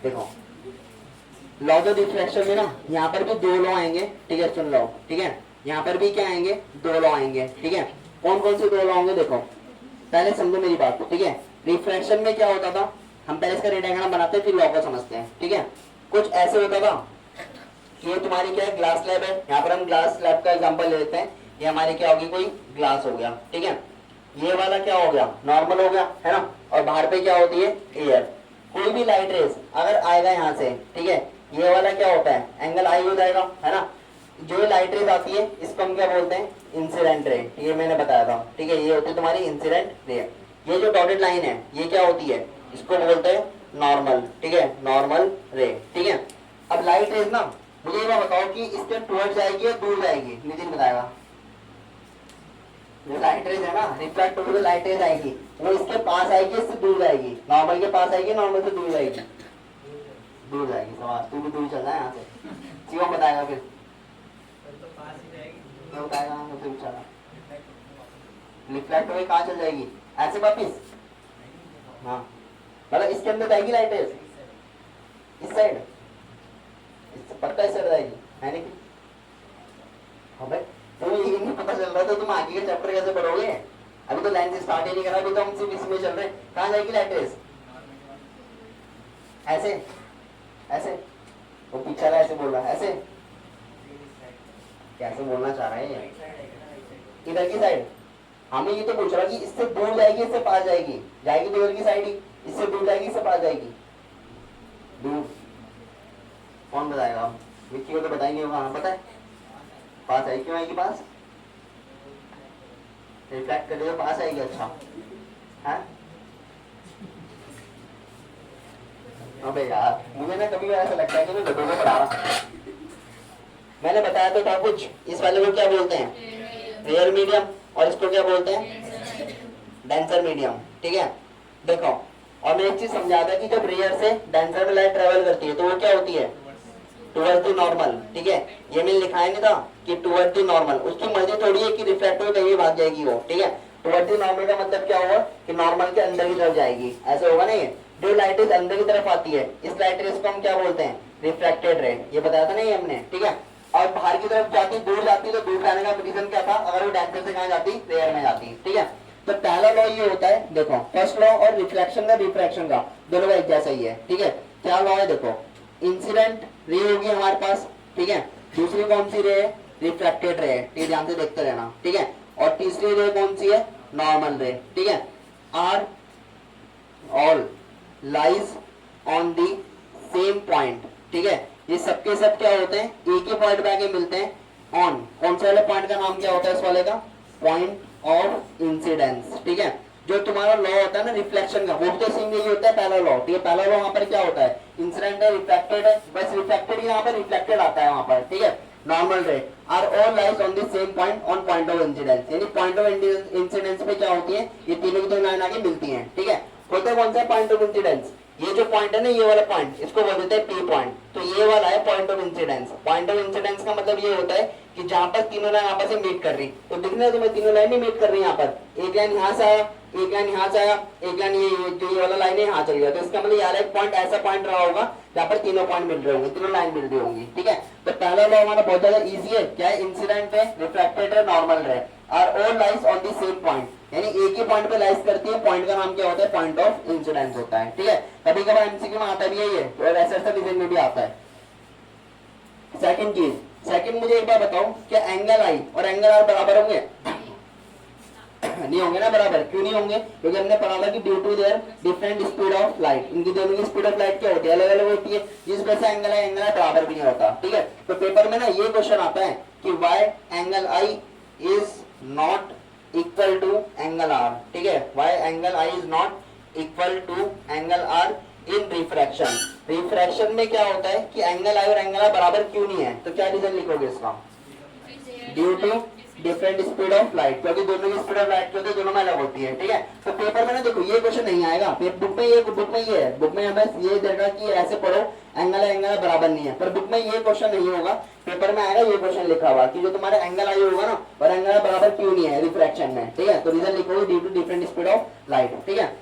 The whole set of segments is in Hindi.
देखो लॉ ऑफ रिफ्रैक्शन में ना यहाँ पर भी दो लॉ आएंगे, ठीक है, सुन लो, ठीक है, यहाँ पर भी क्या आएंगे, दो लॉ आएंगे, ठीक है। कौन कौन से दो लॉ होंगे देखो, पहले समझो मेरी बात, ठीक है। रिफ्रैक्शन में क्या होता था, हम पहले इसका रेड डायग्राम बनाते हैं फिर लॉ को समझते हैं, ठीक है। कुछ ऐसे होता था कि ये तुम्हारी क्या है, ग्लास स्लैब है, यहाँ पर हम ग्लास स्लैब का एग्जांपल ले लेते हैं। ये हमारी क्या होगी, कोई ग्लास हो गया, ठीक है। ये वाला क्या हो गया, नॉर्मल हो गया, है ना, और बाहर पे क्या होती है, एयर। कोई भी लाइट रेस अगर आएगा यहाँ से, ठीक है, ये वाला क्या होता है, एंगल आई हो जाएगा, है ना। जो लाइट रेस आती है इसको हम क्या बोलते हैं, इंसिडेंट रे, ये मैंने बताया था, ठीक है। ये होती है तुम्हारी इंसिडेंट रे। ये जो डॉटेड लाइन है ये क्या होती है, इसको बोलते हैं नॉर्मल, ठीक है, नॉर्मल रे, ठीक है। अब लाइट रेस ना, मुझे ये बताओ कि इसके टुवर्ड्स जाएगी या दूर जाएगी, नितिन बताएगा। जो लाइट रेज है ना, रिफ्लेक्ट होकर जो लाइट रेज आएगी वो इसके पास आएगी, इससे दूर जाएगी, नॉर्मल के पास आएगी, नॉर्मल से दूर जाएगी, दूर जाएगी। सवाल तू भी दूर चल रहा है यहाँ से, शिवम बताएगा फिर, क्या बताएगा, मुझसे बेचारा रिफ्लेक्ट होकर कहाँ चल जाएगी, ऐसे वापिस, हाँ, मतलब इसके अंदर जाएगी लाइट रेज, इस साइड, पक्का इस साइड जाएगी, है नहीं। हाँ भाई, तो ये नहीं पता चल रहा था तुम आगे के चैप्टर कैसे पढ़ोगे, अभी तो लाइन से स्टार्ट ही नहीं करा, अभी तो हम सिर्फ इसमें चल रहे हैं। कहाँ जाएगी लाइट रेस, ऐसे, ऐसे, वो पीछे वाला ऐसे बोल रहा है, ऐसे कैसे बोलना चाह रहा है, इधर की साइड। हमें ये तो पूछ रहा कि इससे दूर जाएगी इससे पास जाएगी, जाएगी तो इधर की साइड ही, इससे दूर जाएगी इससे पास जाएगी, दूर। कौन बताएगा, विक्की को तो बताएंगे, वहां पता है पास आएगी, क्यों आएगी पास, रिफ्लेक्ट कर देगा पास आएगी, अच्छा है। अबे यार मुझे ना कभी ऐसा लगता है कि मैं गधों को पढ़ा रहा। मैंने बताया तो था कुछ, इस वाले को क्या बोलते हैं, रेयर मीडियम, और इसको क्या बोलते हैं, डेंसर मीडियम, ठीक है। देखो, और मैं एक चीज समझा था कि जब रेयर से डेंसर में लाइट ट्रेवल करती है तो वो क्या होती है, टुवर्ड्स द नॉर्मल, ठीक है। ये मैंने लिखा है नहीं था कि टुवर्ड्स द नॉर्मल, उसकी मर्जी थोड़ी है कि रिफ्लेक्ट हो कहीं भाग जाएगी वो, ठीक है। टुवर्ड्स द नॉर्मल का मतलब क्या होगा कि नॉर्मल के अंदर की तरफ जाएगी, ऐसे होगा ना। ये जो लाइट रेस अंदर की तरफ आती है इस लाइट रेस को हम क्या बोलते हैं, रिफ्रैक्टेड रे, ये बताया था ना ये हमने, ठीक है। और बाहर की तरफ जाती, दूर जाती, तो दूर जाने का रीजन क्या था, अगर वो डेंसर से कहाँ जाती, रेयर में जाती, ठीक है। तो पहला लॉ ये होता है, देखो फर्स्ट लॉ और रिफ्लेक्शन का, रिफ्रैक्शन का दोनों का एक जैसा ही है, ठीक है। क्या लॉ है, देखो इंसिडेंट रे होगी हमारे पास, ठीक है। दूसरी कौन सी रे है, रिफ्रैक्टेड रे है, ठीक है, ध्यान से देखते रहना, ठीक है। और तीसरी रे कौन सी है, नॉर्मल रे, ठीक है। Are all lies on the same point, ठीक है। ये सबके सब क्या होते हैं, एक ही पॉइंट पे आके मिलते हैं ऑन, कौन से वाले पॉइंट का नाम क्या होता है इस वाले का, पॉइंट ऑफ इंसिडेंस, ठीक है। जो तुम्हारा लॉ होता है ना रिफ्लेक्शन का, वो तो सेम यही होता है, पहला लॉ, ठीक है। पहला लॉ वहां पर क्या होता है, इंसिडेंट है, रिफ्लेक्टेड है, बस रिफ्लेक्टेड यहाँ पर रिफ्लेक्टेड आता है वहां पर, ठीक है। Normal ray are all lies on the same point on point of incidence, यानी पॉइंट ऑफ इंसिडेंस पे क्या होती है, ये तीनों की दोनों लाइन आके मिलती है, ठीक है। होता कौन सा पॉइंट ऑफ इंसिडेंस, ये जो पॉइंट है ना, ये वाला पॉइंट, इसको बोल देते हैं पी पॉइंट। तो ये वाला है point of incidence. Point of incidence का मतलब ये होता है कि जहां पर तीनों लाइन आपस में मीट कर रही, तो दिखना है तुम्हें तीनों लाइन मीट कर रही है, यहाँ पर एक लाइन यहाँ से आया, एक लाइन यहाँ से आया, एक लाइन ये वाला लाइन है यहाँ चल गया, तो इसका मतलब यार एक पॉइंट ऐसा पॉइंट रहा होगा जहाँ पर तीनों पॉइंट मिल रहे होंगे, तीनों लाइन मिल रही होंगी, ठीक है। तो पहला लॉ हमारा बहुत ज्यादा इजी है, क्या है, इंसिडेंट है, रिफ्रैक्टेड है, नॉर्मल है, are all lies on the same point, यानी एक ही पॉइंट पे लाइज करती है, पॉइंट का नाम क्या होता है, पॉइंट ऑफ इंसिडेंस होता है, ठीक है। कभी कभार एमसीक्यू में आता भी है ये, और ऐसा रीजन में भी आता है। सेकंड चीज, सेकंड मुझे एक बार बताओ, क्या एंगल आई और एंगल आर बराबर होंगे, नहीं होंगे ना बराबर, क्यों नहीं होंगे, क्योंकि हमने पढ़ा था कि due to their different speed of light, इनकी दोनों की स्पीड ऑफ लाइट क्या होती है, अलग अलग होती है, जिस वजह से एंगल आई एंगल आर बराबर भी नहीं होता, ठीक है। तो पेपर में ना ये क्वेश्चन आता है कि why angle i is not equal to angle r, ठीक है, why angle i is not equal to angle r in refraction. Refraction में क्या होता है कि एंगल आई और एंगल आर बराबर क्यों नहीं है, तो क्या रीजन लिखोगे इसका, due to different speed of light, क्योंकि दोनों की स्पीड ऑफ लाइट जो दोनों में अलग होती है, ठीक है। तो पेपर में ना देखो ये क्वेश्चन नहीं आएगा, बुक में ये है, बुक में हमें ये देगा कि ऐसे पढ़ो एंगल बराबर नहीं है, पर बुक में ये क्वेश्चन नहीं होगा, पेपर में आएगा ये क्वेश्चन लिखा हुआ कि जो तुम्हारे एंगल आई होगा ना और एंगल बराबर क्यों नहीं है रिफ्रैक्शन में, ठीक है। तो रीजन लिखोगे due to different speed of light, ठीक है।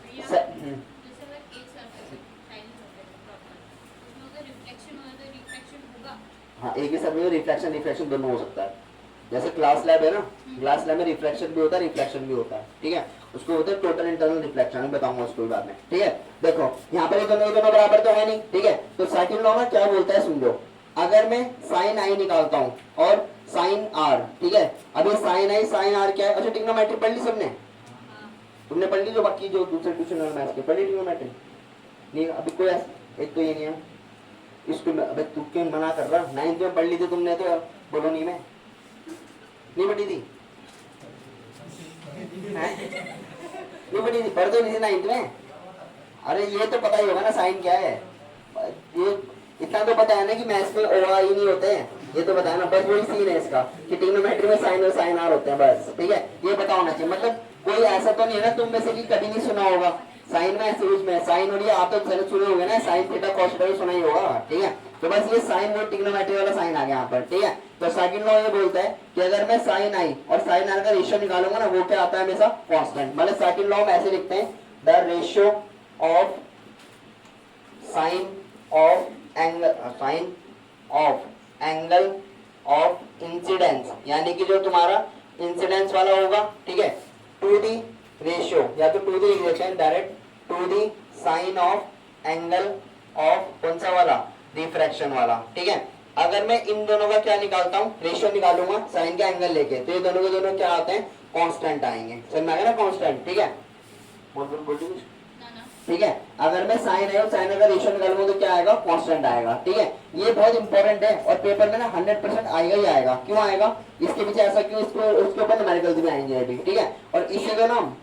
हाँ, एक ही समय में रिफ्लेक्शन रिफ्लेक्शन दोनों हो सकता है। जैसे क्लास लैब है ना, क्लास लैब में रिफ्लेक्शन भी होता है रिफ्लेक्शन भी होता है, ठीक है, उसको होता है टोटल इंटरनल रिफ्लेक्शन, मैं बताऊंगा उसको बाद में, ठीक है। देखो यहाँ पर ये दोनों बराबर तो है नहीं, ठीक है, तो सेकंड लॉ में क्या बोलता है सुन लो, अगर मैं साइन आई निकालता हूँ और साइन आर, ठीक है, अभी साइन आई साइन आर क्या है, अच्छा ट्रिग्नोमेट्री पढ़ ली सबने, तुमने पढ़ ली जो बाकी जो दूसरे ट्यूशन में मैथ्स के पढ़ ली ट्रिग्नोमेट्री नहीं, अभी कोई एक तो ये नहीं है इसको, अबे तू क्यों मना कर रहा, 9th में पढ़ ली थी तुमने तो, बोलो नहीं, मैं नहीं पढ़ी थी, नहीं पढ़ी थी, पढ़ तो नहीं थी 9th में, अरे ये तो पता ही होगा ना साइन क्या है, ये इतना तो पता है ना कि मैथ्स में ओ आई नहीं होते हैं, ये तो बताया ना, बस वही सीन है इसका कि ट्रिग्नोमेट्री में साइन और साइन आर होते हैं बस, ठीक है, ये पता होना चाहिए, मतलब कोई ऐसा तो नहीं है ना तुम में से कि कभी नहीं सुना होगा साइन में, ऐसे उसमें साइन और ये आप तो सुने होंगे ना, साइन थीटा कॉस थीटा सुना ही होगा, ठीक है, तो बस ये साइन और ट्रिग्नोमेट्री वाला साइन आ गया यहाँ पर, ठीक है। तो सेकंड लॉ ये बोलता है कि अगर मैं साइन आई और साइन आर का रेशियो निकालूंगा ना, वो क्या आता है हमेशा कांस्टेंट, मतलब सेकंड लॉ में ऐसे लिखते हैं the ratio of sign of angle of incidence, यानी कि जो तुम्हारा इंसिडेंस वाला होगा, ठीक है, टू दी रेशियो, या तो टू दी लिख देते हैं direct, to the sine of angle of कौन सा वाला, रिफ्रैक्शन वाला, ठीक है। अगर मैं इन दोनों का क्या निकालता हूँ, रेशियो निकालूंगा साइन का एंगल लेके, तो ये दोनों के दोनों क्या आते हैं, कांस्टेंट आएंगे, समझ में आ गया ना, कांस्टेंट, ठीक है, बोल ठीक है। अगर मैं साइन है और साइन का रेशियो निकालूंगा तो क्या आएगा, कांस्टेंट आएगा, ठीक है। ये बहुत इंपॉर्टेंट है और पेपर में ना 100% आएगा ही आएगा, क्यों आएगा, इसके पीछे ऐसा क्यों, इसको उसके ऊपर न्यूमेरिकल्स भी आएंगे अभी, ठीक है, और इसी का नाम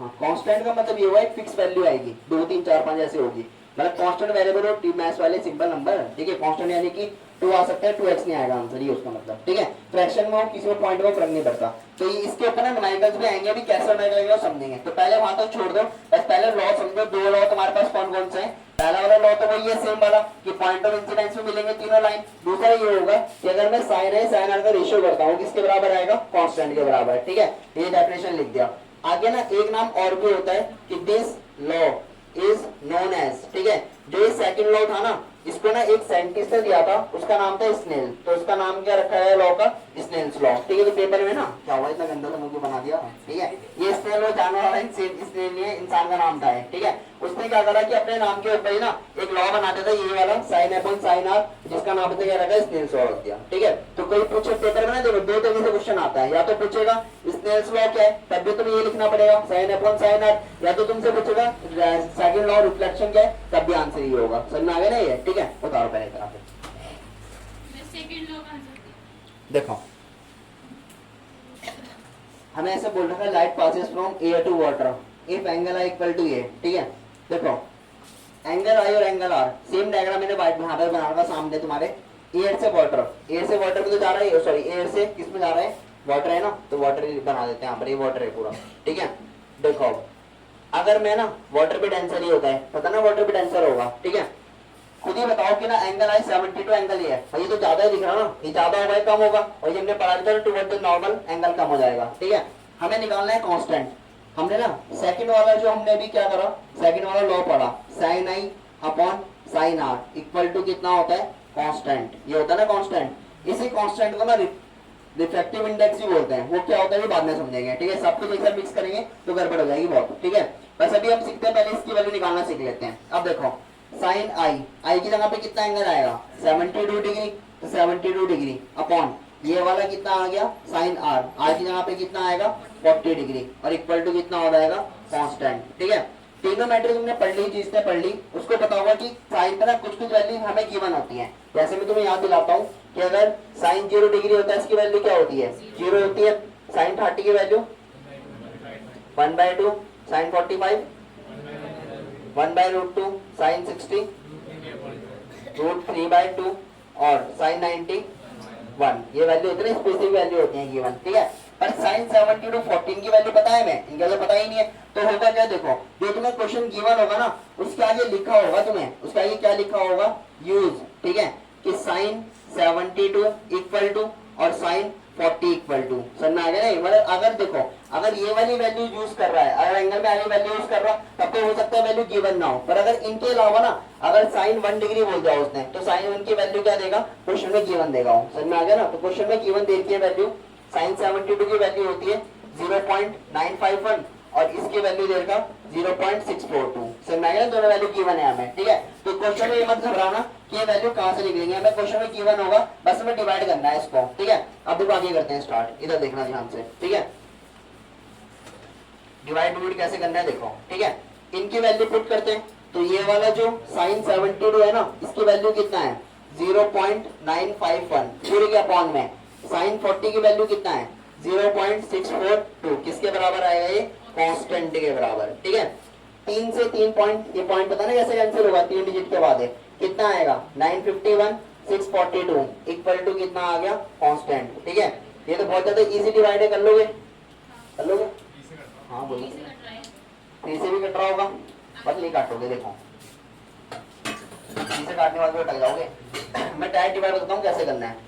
हाँ, कांस्टेंट का मतलब ये हुआ एक फिक्स वैल्यू आएगी, 2 3 4 5 ऐसे होगी, मतलब कांस्टेंट वेरिएबल और मैथ्स वाले सिंपल नंबर, ठीक है, कांस्टेंट यानी कि 2 आ सकता है, 2x नहीं आएगा आंसर, ये उसका मतलब, ठीक है, फ्रैक्शन में हो किसी में पॉइंट में फर्क नहीं पड़ता, तो ये इसके ऊपर ना न्यूमेरिकल्स भी आएंगे, अभी कैसे न्यूमेरिकल समझेंगे, तो पहले वहां तक छोड़ दो, बस पहले लॉ समझो, 2 लॉ तुम्हारे पास कौन कौन से हैं, पहला वाला लॉ तो वही है सेम वाला कि पॉइंट ऑफ इंसिडेंस में मिलेंगे तीनों लाइन, दूसरा ये होगा कि अगर मैं साइन है साइन आर का रेशियो करता हूँ किसके बराबर आएगा, कांस्टेंट के बराबर, ठीक है, ये डेफिनेशन लिख दिया। आगे ना एक नाम और भी होता है कि this law is known as, ठीक है, जो ये सेकंड लॉ था ना, इसको ना एक साइंटिस्ट ने दिया था, उसका नाम था स्नेल, तो उसका नाम क्या रखा है लॉ का, स्नेल्स लॉ, ठीक है, तो पेपर में ना क्या हुआ, इतना गंदा सा मुझे बना दिया, ठीक है, ये स्नेल और जानवर वाला स्नेल ये इंसान का नाम था, ठीक है, उसने क्या करा कि अपने नाम के ऊपर ही ना एक लॉ बना दिया था, ये वाला साइन अपॉन साइन आर, जिसका नाम क्या रखा है, स्नेल्स लॉ रख दिया, ठीक है। तो कोई पूछे पेपर में ना, देखो 2 तरीके से क्वेश्चन आता है, या तो पूछेगा स्नेल्स लॉ क्या है, तब भी तुम्हें ये लिखना पड़ेगा साइन अपॉन साइन आर, या तो तुमसे पूछेगा सेकंड लॉ रिफ्लेक्शन क्या है, तब भी आंसर ये होगा, समझ में आ गया ना ये, ठीक है, बताओ पहले तरह से देखो, हमें ऐसे बोल रखा है light passes from air to water if angle I equal to A, ठीक है, देखो एंगल आई और एंगल आर सेम डायग्राम मैंने यहाँ पे बना रखा सामने तुम्हारे, एयर से वाटर में तो जा रहा है, सॉरी एयर से किस में जा रहा है, वाटर है ना, तो वाटर बना देते हैं यहाँ पर, ये वाटर है पूरा, ठीक है। देखो अगर मैं ना, वाटर पे डेंसर ही होता है, पता ना वाटर पे डेंसर होगा, ठीक है, खुद ही बताओ कि ना एंगल आई 72 एंगल ये है, भाई ये तो ज्यादा ही दिख रहा ना, ये ज्यादा होगा कम होगा, और ये हमने पढ़ा था टुवर्ड द नॉर्मल एंगल कम हो जाएगा, ठीक है। हमें निकालना है कांस्टेंट, हमने ना सेकंड वाला जो हमने अभी क्या करा, सेकंड वाला लॉ पढ़ा, sine i upon sine r equal to कितना होता है, कांस्टेंट, ये होता है ना कांस्टेंट, इसी कांस्टेंट को ना रिफ्रैक्टिव इंडेक्स भी बोलते हैं, वो क्या होता है वो बाद में समझेंगे, ठीक है, सब कुछ एक साथ मिक्स करेंगे तो गड़बड़ हो जाएगी बहुत, ठीक है। बस अभी हम सीखते हैं, पहले इसकी वैल्यू निकालना सीख लेते हैं। अब देखो साइन आई की जगह पे कितना एंगल आएगा, 72 डिग्री, तो 72 डिग्री अपॉन ये वाला कितना आ गया, साइन आर की जगह पे कितना आएगा, 40 डिग्री, और इक्वल टू कितना हो जाएगा, कांस्टेंट, ठीक है। ट्रिग्नोमेट्री तुमने पढ़ ली, चीज ने पढ़ ली, उसको पता होगा कि साइन पे ना कुछ वैल्यू हमें गिवन होती है, जैसे मैं तुम्हें याद दिलाता हूँ कि अगर साइन 0 डिग्री होता है, इसकी वैल्यू क्या होती है, 0 होती है, साइन 30 की वैल्यू 1/2, साइन 45 1/√2, साइन 60 √3/2, और साइन 91, ये वैल्यू होती है, स्पेसिफिक वैल्यू होती है गिवन, ठीक है। पर साइन 72 14 की वैल्यू पता है मैं, इनका तो पता ही नहीं है, तो होगा क्या, देखो जो तुम्हें क्वेश्चन गिवन होगा ना, उसके आगे लिखा होगा, तुम्हें उसके आगे क्या लिखा होगा, यूज, ठीक है, कि साइन 72 इक्वल टू और साइन 40 इक्वल टू, समझ में आ गया नहीं? मतलब अगर देखो, अगर ये वाली वैल्यू यूज कर रहा है, अगर एंगल में वाली वैल्यू यूज कर रहा तब तो हो सकता है वैल्यू गिवन ना हो, पर अगर इनके अलावा ना अगर साइन 1 डिग्री बोल दिया उसने तो साइन 1 की वैल्यू क्या देगा, क्वेश्चन में गिवन देगा वो, समझ में आ गया ना? तो क्वेश्चन में गिवन दे है वैल्यू, साइन 72 की वैल्यू होती है 0.951 और इसकी वैल्यू देगा 0.642, समझ में आ गया? दोनों वैल्यू गिवन है हमें, ठीक है? तो क्वेश्चन में ये मत घबराना कि ये वैल्यू कहां से निकलेंगे, हमें क्वेश्चन में गिवन होगा, बस हमें डिवाइड करना है इसको, ठीक है? अब देखो आगे करते हैं स्टार्ट, इधर देखना ध्यान से, ठीक है? डिवाइड कैसे करना है देखो, ठीक है? इनकी वैल्यू पुट करते हैं, तो ये वाला जो साइन 72 है ना, इसकी वैल्यू कितना है 0.951 पूरे के अपॉन में, साइन 40 की वैल्यू कितना है 0.642, किसके बराबर आएगा ये, कांस्टेंट के बराबर, ठीक है? 3 से 3 पॉइंट, ये पॉइंट पता ना कैसे कैंसिल होगा, 3 डिजिट के बाद है, कितना आएगा 951 642 इक्वल टू कितना आ गया, कांस्टेंट, ठीक है? ये तो बहुत ज्यादा इजी डिवाइड है, कर लोगे? कर लोगे? हाँ बोलो। 3 से भी कट रहा होगा, बस नहीं काटोगे, देखो 3 से काटने वाले अटक जाओगे। मैं डायरेक्ट डिवाइड बताता हूँ कैसे करना है।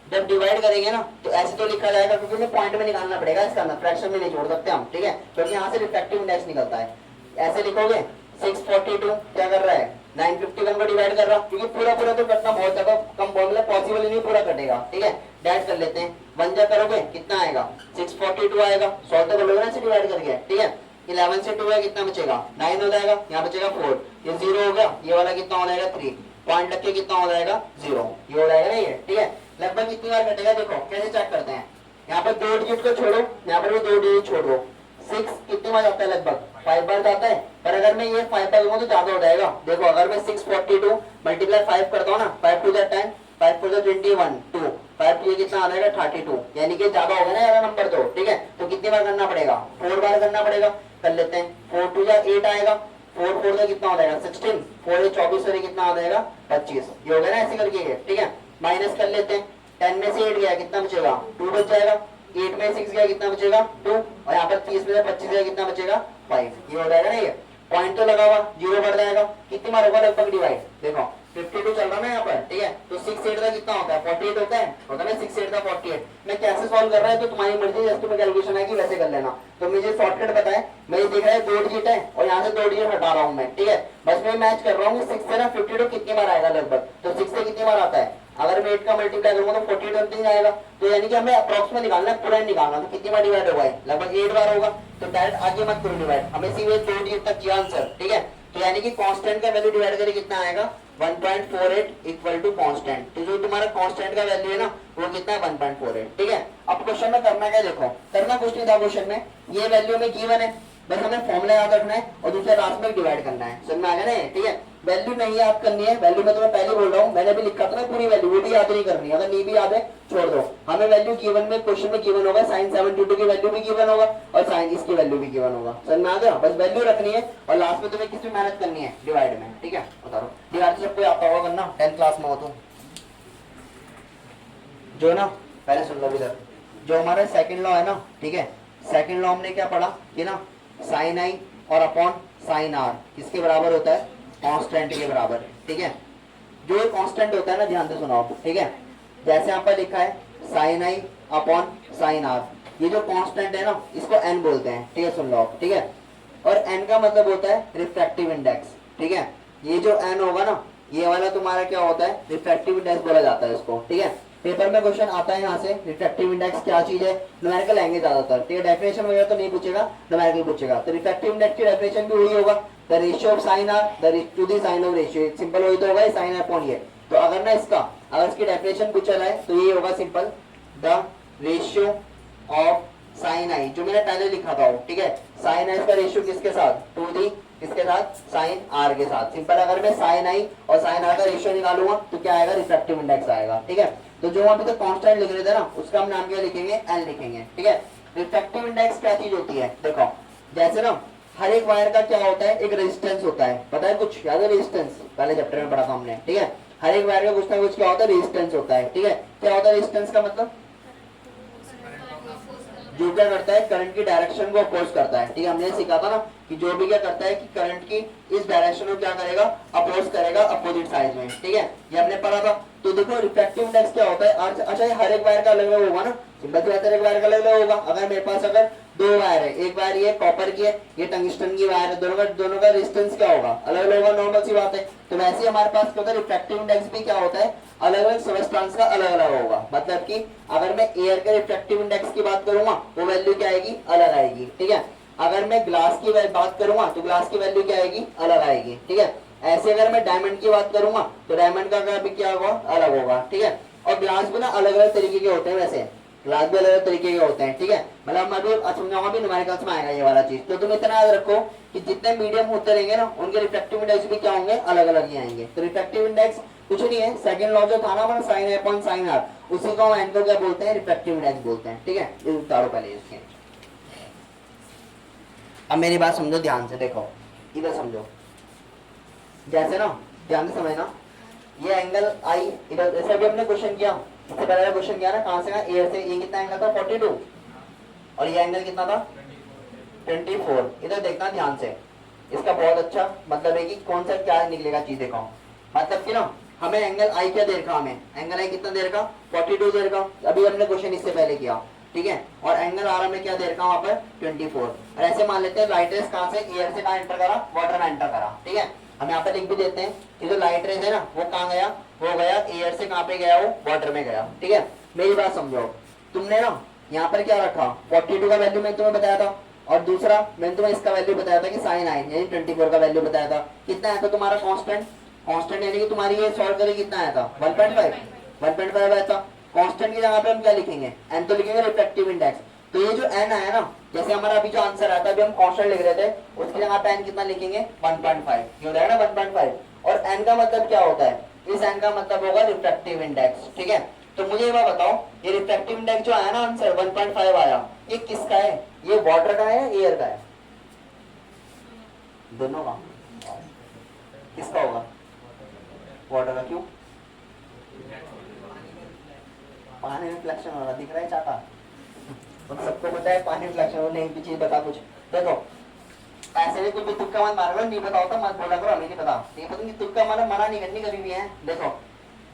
जब डिवाइड करेंगे ना तो ऐसे तो लिखा जाएगा, क्योंकि हमें पॉइंट में निकालना पड़ेगा इसका, ना फ्रैक्शन में नहीं छोड़ सकते हम, ठीक है? क्योंकि यहाँ से रिफ्रैक्टिव इंडेक्स निकलता है। ऐसे लिखोगे 642 क्या कर रहा है 951 को डिवाइड कर रहा, क्योंकि पूरा पूरा तो कटना बहुत ज्यादा कम पॉसिबल ही नहीं पूरा कटेगा, ठीक है? डैश कर लेते हैं, 1 जा करोगे कितना आएगा 642 आएगा, सॉल्व तो कर लोगे ना इसे डिवाइड करके, ठीक है? 11 से 2 है कितना बचेगा 9 हो जाएगा, यहाँ बचेगा 4, ये 0 हो गया, ये वाला कितना हो जाएगा 3, पॉइंट लग के कितना हो जाएगा 0, ये हो जाएगा ना ये, ठीक है? लगभग कितनी बार कटेगा देखो कैसे चेक करते हैं, यहाँ पर 2 डिजिट को छोड़ो, यहाँ पर भी 2 डिजिट छोड़ दो, 6 कितनी बार जाता है, लगभग 5 बार जाता है, पर अगर मैं ये 5 बार लूंगा तो ज्यादा हो जाएगा। देखो अगर मैं 642 मल्टीप्लाई 5 करता हूँ ना, 5 टू 10, 5 4 21 2, 5 ये कितना आ जाएगा 32, यानी कि ज्यादा होगा ना यार नंबर तो, ठीक है? तो कितनी बार करना पड़ेगा 4 बार करना पड़ेगा, कर लेते हैं, 4 टू 8 आएगा, 4 4 कितना हो जाएगा 16, 4 24 कितना आ जाएगा 25, ये हो गया ना ऐसे करके, ठीक है? माइनस कर लेते हैं, 10 में से 8 गया कितना बचेगा 2 बच जाएगा, 8 में 6 गया कितना बचेगा 2, और यहाँ पर 30 में से 25 गया कितना बचेगा 5, ये हो जाएगा ना ये पॉइंट तो लगा हुआ, 0 बढ़ जाएगा, कितनी बार होगा लगभग डिवाइड, देखो 52 चल रहा है यहाँ पर, ठीक है? तो 6 8 का कितना होता है 48 होता है ना, 6 8 का 48। मैं कैसे सॉल्व कर रहा है तो तुम्हारी मर्जी, जैसे तुम्हें कैलकुलेशन है कि वैसे कर लेना, तो मुझे शॉर्टकट पता है, मैं ये देख रहा है 2 डिजिट है और यहाँ से 2 डिजिट हटा रहा हूँ मैं, ठीक है? बस मैं मैच कर रहा हूँ 6 से ना 52 कितनी बार आएगा लगभग, तो 6 से कितनी बार आता है, अगर मैं 8 का मल्टीप्लाई करूंगा तो 48 नहीं आएगा, तो यानी कि हमें अप्रॉक्स में निकालना है, पूरा निकालना, तो कितनी बार डिवाइड होगा लगभग 8 बार होगा, तो डायरेक्ट आगे मत करो डिवाइड, हमें सीधे 2 डिजिट तक किया आंसर, ठीक है? तो यानी कि कांस्टेंट का वैल्यू डिवाइड करके कितना आएगा 1.48 इक्वल टू कांस्टेंट, तो जो तुम्हारा कांस्टेंट का वैल्यू है ना वो कितना है 1.48, ठीक है? अब क्वेश्चन में करना क्या, देखो करना कुछ नहीं था क्वेश्चन में, ये वैल्यू में गिवन है, बस हमें फॉर्मूला याद रखना है और दूसरे लास्ट में डिवाइड करना है, समझ में आ गया ना? ठीक है, वैल्यू नहीं याद करनी है, वैल्यू में तुम्हें पहले बोल रहा हूँ, मैंने भी लिखा था ना पूरी वैल्यू, वो भी याद नहीं करनी, अगर नहीं भी याद है छोड़ दो, हमें वैल्यू गिवन में क्वेश्चन में गिवन होगा, साइन 72 की वैल्यू भी गिवन होगा और साइन इसकी वैल्यू भी गिवन होगा, समझ में आ गया? बस वैल्यू रखनी है और लास्ट में तुम्हें किसमें मेहनत करनी है डिवाइड में, ठीक है? बता दो डिवाइड सबको आता होगा करना, 10th क्लास में हो तो जो ना, पहले सुन लो इधर, जो हमारा सेकंड लॉ है ना, ठीक है? सेकंड लॉ हमने क्या पढ़ा कि ना साइन आई और अपॉन साइन आर किसके बराबर होता है, कांस्टेंट के बराबर, ठीक है? जो कांस्टेंट होता है ना, ध्यान से सुनो आप, ठीक है? जैसे यहाँ पर लिखा है sine i upon sine r, ये जो कांस्टेंट है ना इसको एन बोलते हैं, ठीक है? सुन लो आप, ठीक है? और एन का मतलब होता है रिफ्रैक्टिव इंडेक्स, ठीक है? ये जो एन होगा ना, ये वाला तुम्हारा क्या होता है, रिफ्रैक्टिव इंडेक्स बोला जाता है इसको, ठीक है? पेपर में क्वेश्चन आता है यहाँ से, रिफ्रैक्टिव इंडेक्स क्या चीज है, न्यूमेरिकल लेंगे ज्यादातर, ठीक है? डेफिनेशन वगैरह तो नहीं पूछेगा, न्यूमेरिकल पूछेगा, तो रिफ्रैक्टिव इंडेक्स की डेफिनेशन भी वही होगा, the ratio of sine r to the sine of ratio, simple वही तो होगा साइन आर अपॉन ये, तो अगर ना इसका अगर इसकी डेफिनेशन पूछा जाए तो ये होगा simple, the ratio of sine I, जो मैंने पहले लिखा था, ठीक है? साइन आई का रेशियो किसके साथ, टू दी इसके साथ साइन आर के साथ, सिंपल अगर मैं साइन आई और साइन आर का रेशियो निकालूंगा तो क्या आएगा, रिफ्रैक्टिव इंडेक्स आएगा, ठीक है? तो जो अभी तक कांस्टेंट लिख रहे थे ना उसका हम नाम क्या लिखेंगे, एन लिखेंगे, ठीक है? रिफ्रैक्टिव इंडेक्स क्या चीज होती है, देखो जैसे ना हर एक वायर का क्या होता है, एक रेजिस्टेंस होता है, पता है कुछ याद है, रेजिस्टेंस पहले चैप्टर में पढ़ा था हमने, ठीक है? हर एक वायर का कुछ ना कुछ क्या होता है, रेजिस्टेंस होता है, ठीक है? क्या होता है रेजिस्टेंस का मतलब, जो क्या करता है करंट की डायरेक्शन को अपोज करता है, ठीक है? हमने सीखा था ना कि जो भी क्या करता है कि करंट की इस डायरेक्शन में क्या करेगा, अपोज करेगा अपोजिट साइड में, ठीक है, ये हमने पढ़ा था। तो देखो रिफ्रैक्टिव इंडेक्स क्या होता है। अच्छा ये हर एक वायर का अलग अलग होगा ना, सिंपल सी बात है, हर एक वायर का अलग अलग होगा। अगर मेरे पास अगर दो वायर है, एक वायर ये कॉपर की है, ये टंगस्टन की वायर है, दोनों का रेजिस्टेंस क्या होगा, अलग अलग होगा, नॉर्मल सी बात है। तो वैसे ही हमारे पास क्या होता है, रिफ्रैक्टिव इंडेक्स भी क्या होता है, अलग अलग सबस्टेंस का अलग अलग होगा। मतलब कि अगर मैं एयर के रिफ्रैक्टिव इंडेक्स की बात करूंगा वो वैल्यू क्या आएगी, अलग आएगी, ठीक है। अगर मैं ग्लास की बात करूंगा तो ग्लास की वैल्यू क्या आएगी, अलग आएगी, ठीक है। ऐसे अगर मैं डायमंड की बात करूंगा तो डायमंड का भी क्या होगा, अलग होगा, ठीक है। और ग्लास भी ना अलग अलग तरीके के होते हैं, वैसे ग्लास भी अलग अलग तरीके के होते हैं, ठीक है। मतलब मैं अभी समझाऊंगा भी, न्यूमेरिकल्स में आएगा ये वाला चीज। तो तुम इतना याद रखो कि जितने मीडियम होते रहेंगे ना उनके रिफ्रैक्टिव इंडेक्स भी क्या होंगे, अलग अलग ही आएंगे। तो रिफ्रैक्टिव इंडेक्स कुछ नहीं है, सेकंड लॉ जो था ना हमारा sine a upon sine r, उसी को हम एन को क्या बोलते हैं, रिफ्रैक्टिव इंडेक्स बोलते हैं, ठीक है। ये उतारो पहले इसके। अब मेरी बात समझो ध्यान से, देखो इधर समझो, जैसे ना ध्यान से समझना, ये एंगल आई इधर, जैसे अभी हमने क्वेश्चन किया, इससे पहले क्वेश्चन किया ना, कहां से, एयर से, ये कितना एंगल था 42 और ये एंगल कितना था 24। इधर देखना ध्यान से, इसका बहुत अच्छा मतलब है कि कौन सा क्या निकलेगा चीज, देखो मतलब कि ना हमें एंगल आई क्या दे रखा, हमें एंगल आई कितना दे रखा 42 दे रखा, अभी हमने क्वेश्चन इससे पहले किया, ठीक है। और एंगल आर में क्या दे रखा वहां पर 24। और ऐसे मान लेते हैं लाइट रेस कहां से, एयर से कहां एंटर करा, वाटर में एंटर करा, ठीक है। हम यहाँ पे लिख भी देते हैं कि जो लाइट रेस है ना वो कहाँ गया, वो गया एयर से कहाँ पे गया, वो वाटर में गया, ठीक है। मेरी बात समझो, तुमने ना यहाँ पर क्या रखा 42 का वैल्यू मैंने तुम्हें बताया था, और दूसरा मैंने तुम्हें इसका वैल्यू बताया था कि साइन आई यानी 24 का वैल्यू बताया था। कितना आया था तुम्हारा कांस्टेंट, कांस्टेंट यानी कि तुम्हारी ये सॉल्व करके कितना आया था 1.5 आया था। कांस्टेंट की जगह पे हम क्या लिखेंगे, एन तो लिखेंगे रिफ्रैक्टिव इंडेक्स। तो ये जो एन आया ना, जैसे हमारा अभी जो आंसर आया था, अभी हम कांस्टेंट लिख रहे थे, उसकी जगह पे एन कितना लिखेंगे 1.5, ये हो जाएगा ना 1.5। और एन का मतलब क्या होता है, इस एन का मतलब होगा रिफ्रैक्टिव इंडेक्स, ठीक है। तो मुझे ये बात बताओ, ये रिफ्रैक्टिव इंडेक्स जो आया ना आंसर 1.5 आया, ये किसका है, ये वाटर का है एयर का है, दोनों का, किसका होगा, वाटर का। क्यों, पानी में फ्लैक्शन हो रहा दिख रहा है चाका, उन सबको पता है पानी में फ्लैक्शन हो, नहीं चीज बता कुछ। देखो ऐसे भी कुछ भी तुक्का मत मार लो, नहीं बताओ तो मत बोला करो हमें नहीं पता, नहीं पता, तुक्का मारो, मना नहीं करनी कभी भी है। देखो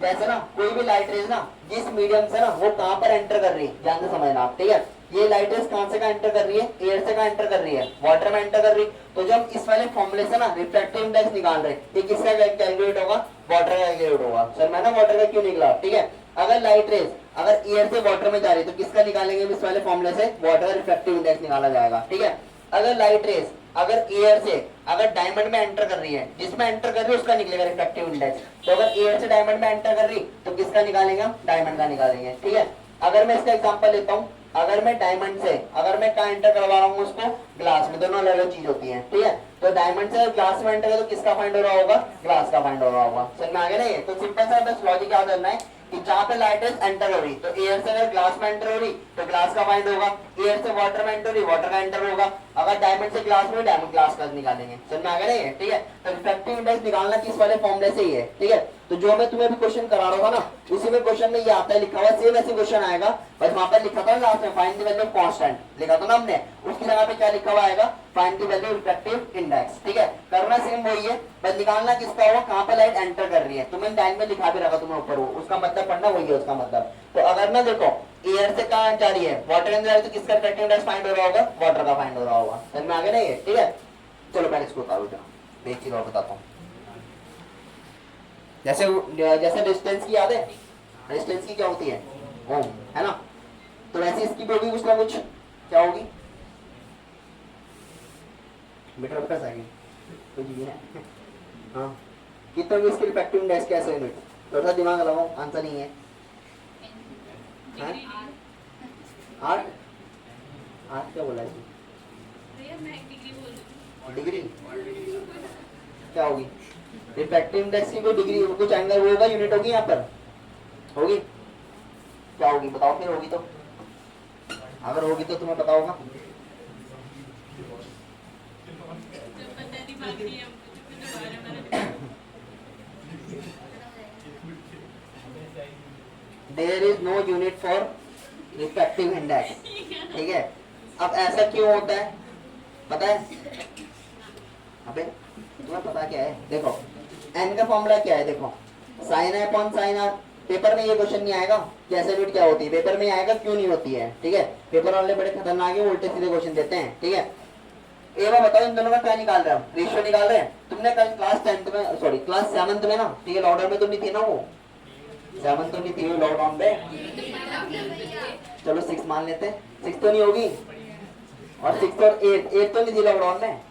जैसे ना कोई भी लाइट रेज ना जिस मीडियम से ना वो कहाँ पर एंटर कर रही है, ध्यान से समझना आप, ठीक है। ये लाइट रेज कहाँ से कहाँ एंटर कर रही है, एयर से कहाँ एंटर कर रही है, वाटर में एंटर कर रही है। तो जब इस वाले फॉर्मूले से ना रिफ्रैक्टिव इंडेक्स निकाल रहे, ये किसका कैलकुलेट होगा, वाटर का कैलकुलेट होगा। सर मैं ना वाटर का क्यों निकला, ठीक है। अगर लाइट रेज अगर एयर से वाटर में जा रही है तो किसका निकालेंगे, इस वाले फॉर्मूले से वाटर का रिफ्रैक्टिव इंडेक्स निकाला जाएगा, ठीक है। अगर लाइट रेज अगर एयर से अगर डायमंड में एंटर कर रही है, जिसमें एंटर कर रही है उसका निकलेगा रिफ्रैक्टिव इंडेक्स। तो अगर एयर से डायमंड में एंटर कर रही तो किसका निकालेंगे, डायमंड का निकालेंगे, ठीक है। अगर मैं इसका एग्जांपल लेता हूँ, अगर मैं डायमंड से अगर मैं कहाँ एंटर करवा रहा हूँ उसको, ग्लास में, दोनों अलग अलग चीज होती है, ठीक है। तो डायमंड से ग्लास में एंटर तो किसका फाइंड हो रहा होगा, ग्लास का फाइंड हो रहा होगा। समझ में आ गया ना ये। तो सिंपल सा बस लॉजिक याद करना है कि जहाँ पे लाइट एंटर हो रही, तो एयर से अगर ग्लास में एंटर हो रही तो ग्लास का फाइंड होगा, एयर से वाटर में एंटर हो रही वाटर का एंटर होगा, अगर डायमंड से ग्लास में डायमंड ग्लास का निकालेंगे। समझ में आ गया ना ये, ठीक है। तो रिफ्रैक्टिव इंडेक्स निकालना किस वाले फॉर्मूले से ही है, ठीक है। तो जो मैं तुम्हें भी क्वेश्चन करा रहा था ना, उसी में क्वेश्चन में ये आता है लिखा हुआ, सेम ऐसे क्वेश्चन आएगा, बस वहां पर लिखा था लास्ट में find the value of constant लिखा था ना हमने, उसकी जगह पे क्या लिखा हुआ आएगा, find the value refractive index, ठीक है। करना सेम वही है, बस निकालना किसका होगा, कहां पे लाइट एंटर कर रही है। तुम्हें लाइन में लिखा भी रखा तुम्हें ऊपर, वो उसका मतलब पढ़ना वही है उसका मतलब। तो अगर ना देखो एयर से कहां जा रही है, वाटर के अंदर जा रही है, तो किसका रिफ्रैक्टिव इंडेक्स फाइंड हो रहा होगा, वाटर का फाइंड हो रहा होगा। समझ में आ गया ना ये, ठीक है। चलो पहले इसको उतारो, एक चीज और बताता हूँ। जैसे जैसे डिस्टेंस की याद है, डिस्टेंस की क्या होती है, ओम, है ना। तो वैसे इसकी भी होगी कुछ ना कुछ, क्या होगी, मीटर पर सेकंड, कुछ भी है। हाँ कितना भी इसकी रिफ्रैक्टिव इंडेक्स कैसे यूनिट, थोड़ा सा दिमाग लगाओ, आंसर नहीं है। आठ आठ क्या बोला इसमें, डिग्री क्या होगी, रिफ्रैक्टिव इंडेक्स की कोई डिग्री, कुछ एंगल होगा, यूनिट होगी यहाँ पर, होगी क्या होगी बताओ, फिर होगी तो, अगर होगी तो तुम्हें पता होगा। There is no unit for refractive index, ठीक है। अब ऐसा क्यों होता है पता है, अबे तुम्हें पता क्या है, देखो n का फॉर्मूला क्या है, देखो साइन है अपॉन साइन आर। पेपर में ये क्वेश्चन नहीं आएगा कि एसिड क्या होती है, पेपर में आएगा क्यों नहीं होती है, ठीक है। पेपर वाले बड़े खतरनाक है, उल्टे सीधे क्वेश्चन देते हैं, ठीक है। एक बार बताओ इन दोनों का क्या निकाल रहे हो, रेशियो निकाल रहे हैं। तुमने कल क्लास 10th में, सॉरी क्लास 7th में ना, ठीक है, लॉकडाउन में तो नहीं थी ना, वो 7 तो नहीं थी लॉकडाउन पे, चलो 6 मान लेते हैं, 6 तो नहीं होगी, और 6 और 8 तो नहीं थी लॉकडाउन में,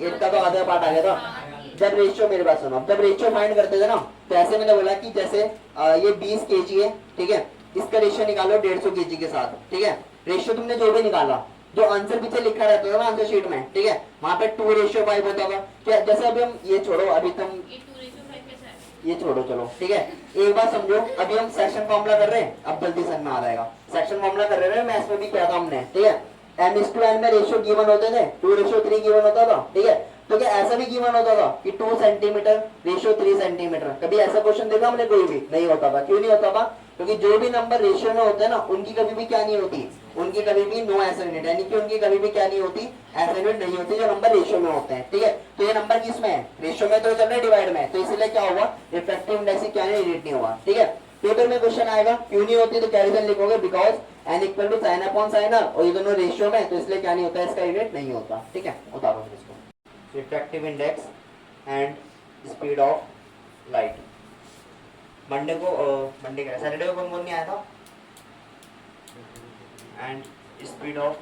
8 का तो आधा पार्ट आ गया था। जब रेशियो, मेरे पास सुनो, जब रेशियो फाइंड करते थे ना, तो ऐसे मैंने बोला कि जैसे ये 20 kg है, ठीक है, इसका रेशियो निकालो 150 kg के साथ, ठीक है। रेशियो तुमने जो भी निकाला, जो आंसर पीछे लिखा रहता था ना आंसर शीट में, ठीक है, वहां पे 2:5 होता था। क्या जैसे अभी हम ये छोड़ो, अभी तुम ये छोड़ो, चलो ठीक है, एक बात समझो, अभी हम सेक्शन फॉर्मूला कर रहे हैं, अब जल्दी समझ में आ जाएगा। सेक्शन फॉर्मूला कर रहे हैं, मैथ्स में भी किया था हमने, ठीक है। m/n में रेशियो गिवन होते थे, 2:3 गिवन होता था, ठीक है। तो क्या ऐसा भी गिवन होता था कि 2 सेंटीमीटर रेशियो 3 सेंटीमीटर? कभी ऐसा क्वेश्चन देखा हमने? कोई भी नहीं होता था। क्यों नहीं होता था? क्योंकि जो भी नंबर रेशियो में होते हैं ना, उनकी कभी भी क्या नहीं होती, उनकी कभी भी नो एसर यूनिट, यानी कि उनकी कभी भी क्या नहीं होती, एसर यूनिट नहीं होती जो नंबर रेशियो में होते हैं, ठीक है। तो ये नंबर किस में है? रेशियो में तो चल रहा है, डिवाइड में, तो इसलिए क्या होगा, रिफ्रैक्टिव इंडेक्स क्या नहीं, यूनिट नहीं होगा, ठीक है। पेपर में क्वेश्चन आएगा क्यों नहीं होती, तो क्या रीजन लिखोगे, because n equal to sine upon sine r, और ये दोनों रेशियो में, तो इसलिए क्या नहीं होता, इसका यूनिट नहीं होता, ठीक है। उतारो इसको, refractive index and speed of light. Monday का सैटरडे को कौन नहीं आया था? एंड स्पीड ऑफ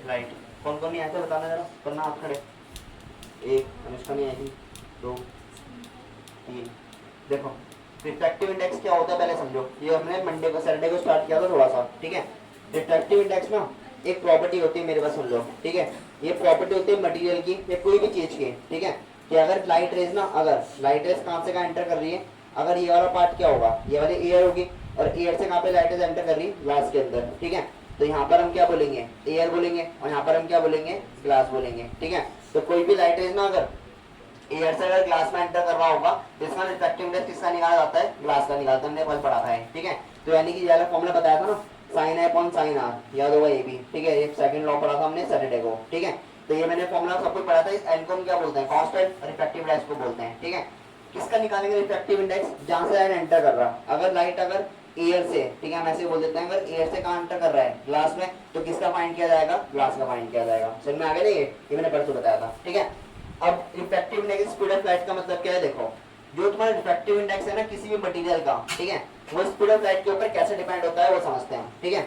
लाइट कौन नहीं आया था, बताना जरा, करना आप खड़े। 1 अनुष्का नहीं आई थी, 2 3। देखो रिफ्रैक्टिव इंडेक्स क्या होता है पहले समझो, ये हमने मंडे को सैटरडे को स्टार्ट किया था थोड़ा सा, ठीक है। रिफ्रैक्टिव इंडेक्स ना एक प्रॉपर्टी होती है, मेरे पास सुन लो, ठीक है। ये प्रॉपर्टी होती है मटेरियल की या कोई भी चीज की, ठीक है, कि अगर लाइट रेज ना, अगर लाइट रेज कहाँ से कहाँ एंटर कर रही है, अगर ये वाला पार्ट क्या होगा, ये वाली एयर होगी, और एयर से कहाँ पे लाइट रेज एंटर कर रही है, ग्लास के अंदर, ठीक है। तो यहाँ पर हम क्या बोलेंगे, एयर बोलेंगे, और यहाँ पर हम क्या बोलेंगे, ग्लास बोलेंगे, ठीक है। तो कोई भी लाइट रेज ना अगर एयर से अगर ग्लास में एंटर कर रहा होगा, तो इसका रिफ्रैक्टिव इंडेक्स किसका निकाला जाता है, ग्लास का निकालते हैं, हमने कल पढ़ा था, ठीक है। तो यानी कि ये वाला फॉर्मूला बताया था ना, साइन है अपॉन साइन आर, याद होगा ये भी, ठीक है। ये सेकंड लॉ पढ़ा था हमने सैटरडे को, ठीक है। तो ये मैंने फॉर्मूला सब कुछ पढ़ा था। इस एन को हम क्या बोलते हैं, कांस्टेंट रिफ्रैक्टिव इंडेक्स को बोलते हैं, ठीक है। किसका निकालेंगे रिफ्रैक्टिव इंडेक्स, जहां से लाइट एंटर कर रहा, अगर लाइट अगर एयर से, ठीक है, हम ऐसे बोल देते हैं, अगर एयर से कहाँ एंटर कर रहा है, ग्लास में, तो किसका फाइंड किया जाएगा, ग्लास का फाइंड किया जाएगा। समझ में आ गया? ये मैंने परसों बताया था, ठीक है। अब refractive index speed of light का मतलब क्या है, देखो जो तुम्हारा रिफ्रैक्टिव इंडेक्स है ना किसी भी मटेरियल का, ठीक है, वो स्पीड ऑफ लाइट के ऊपर कैसे डिपेंड होता है वो समझते हैं, ठीक है।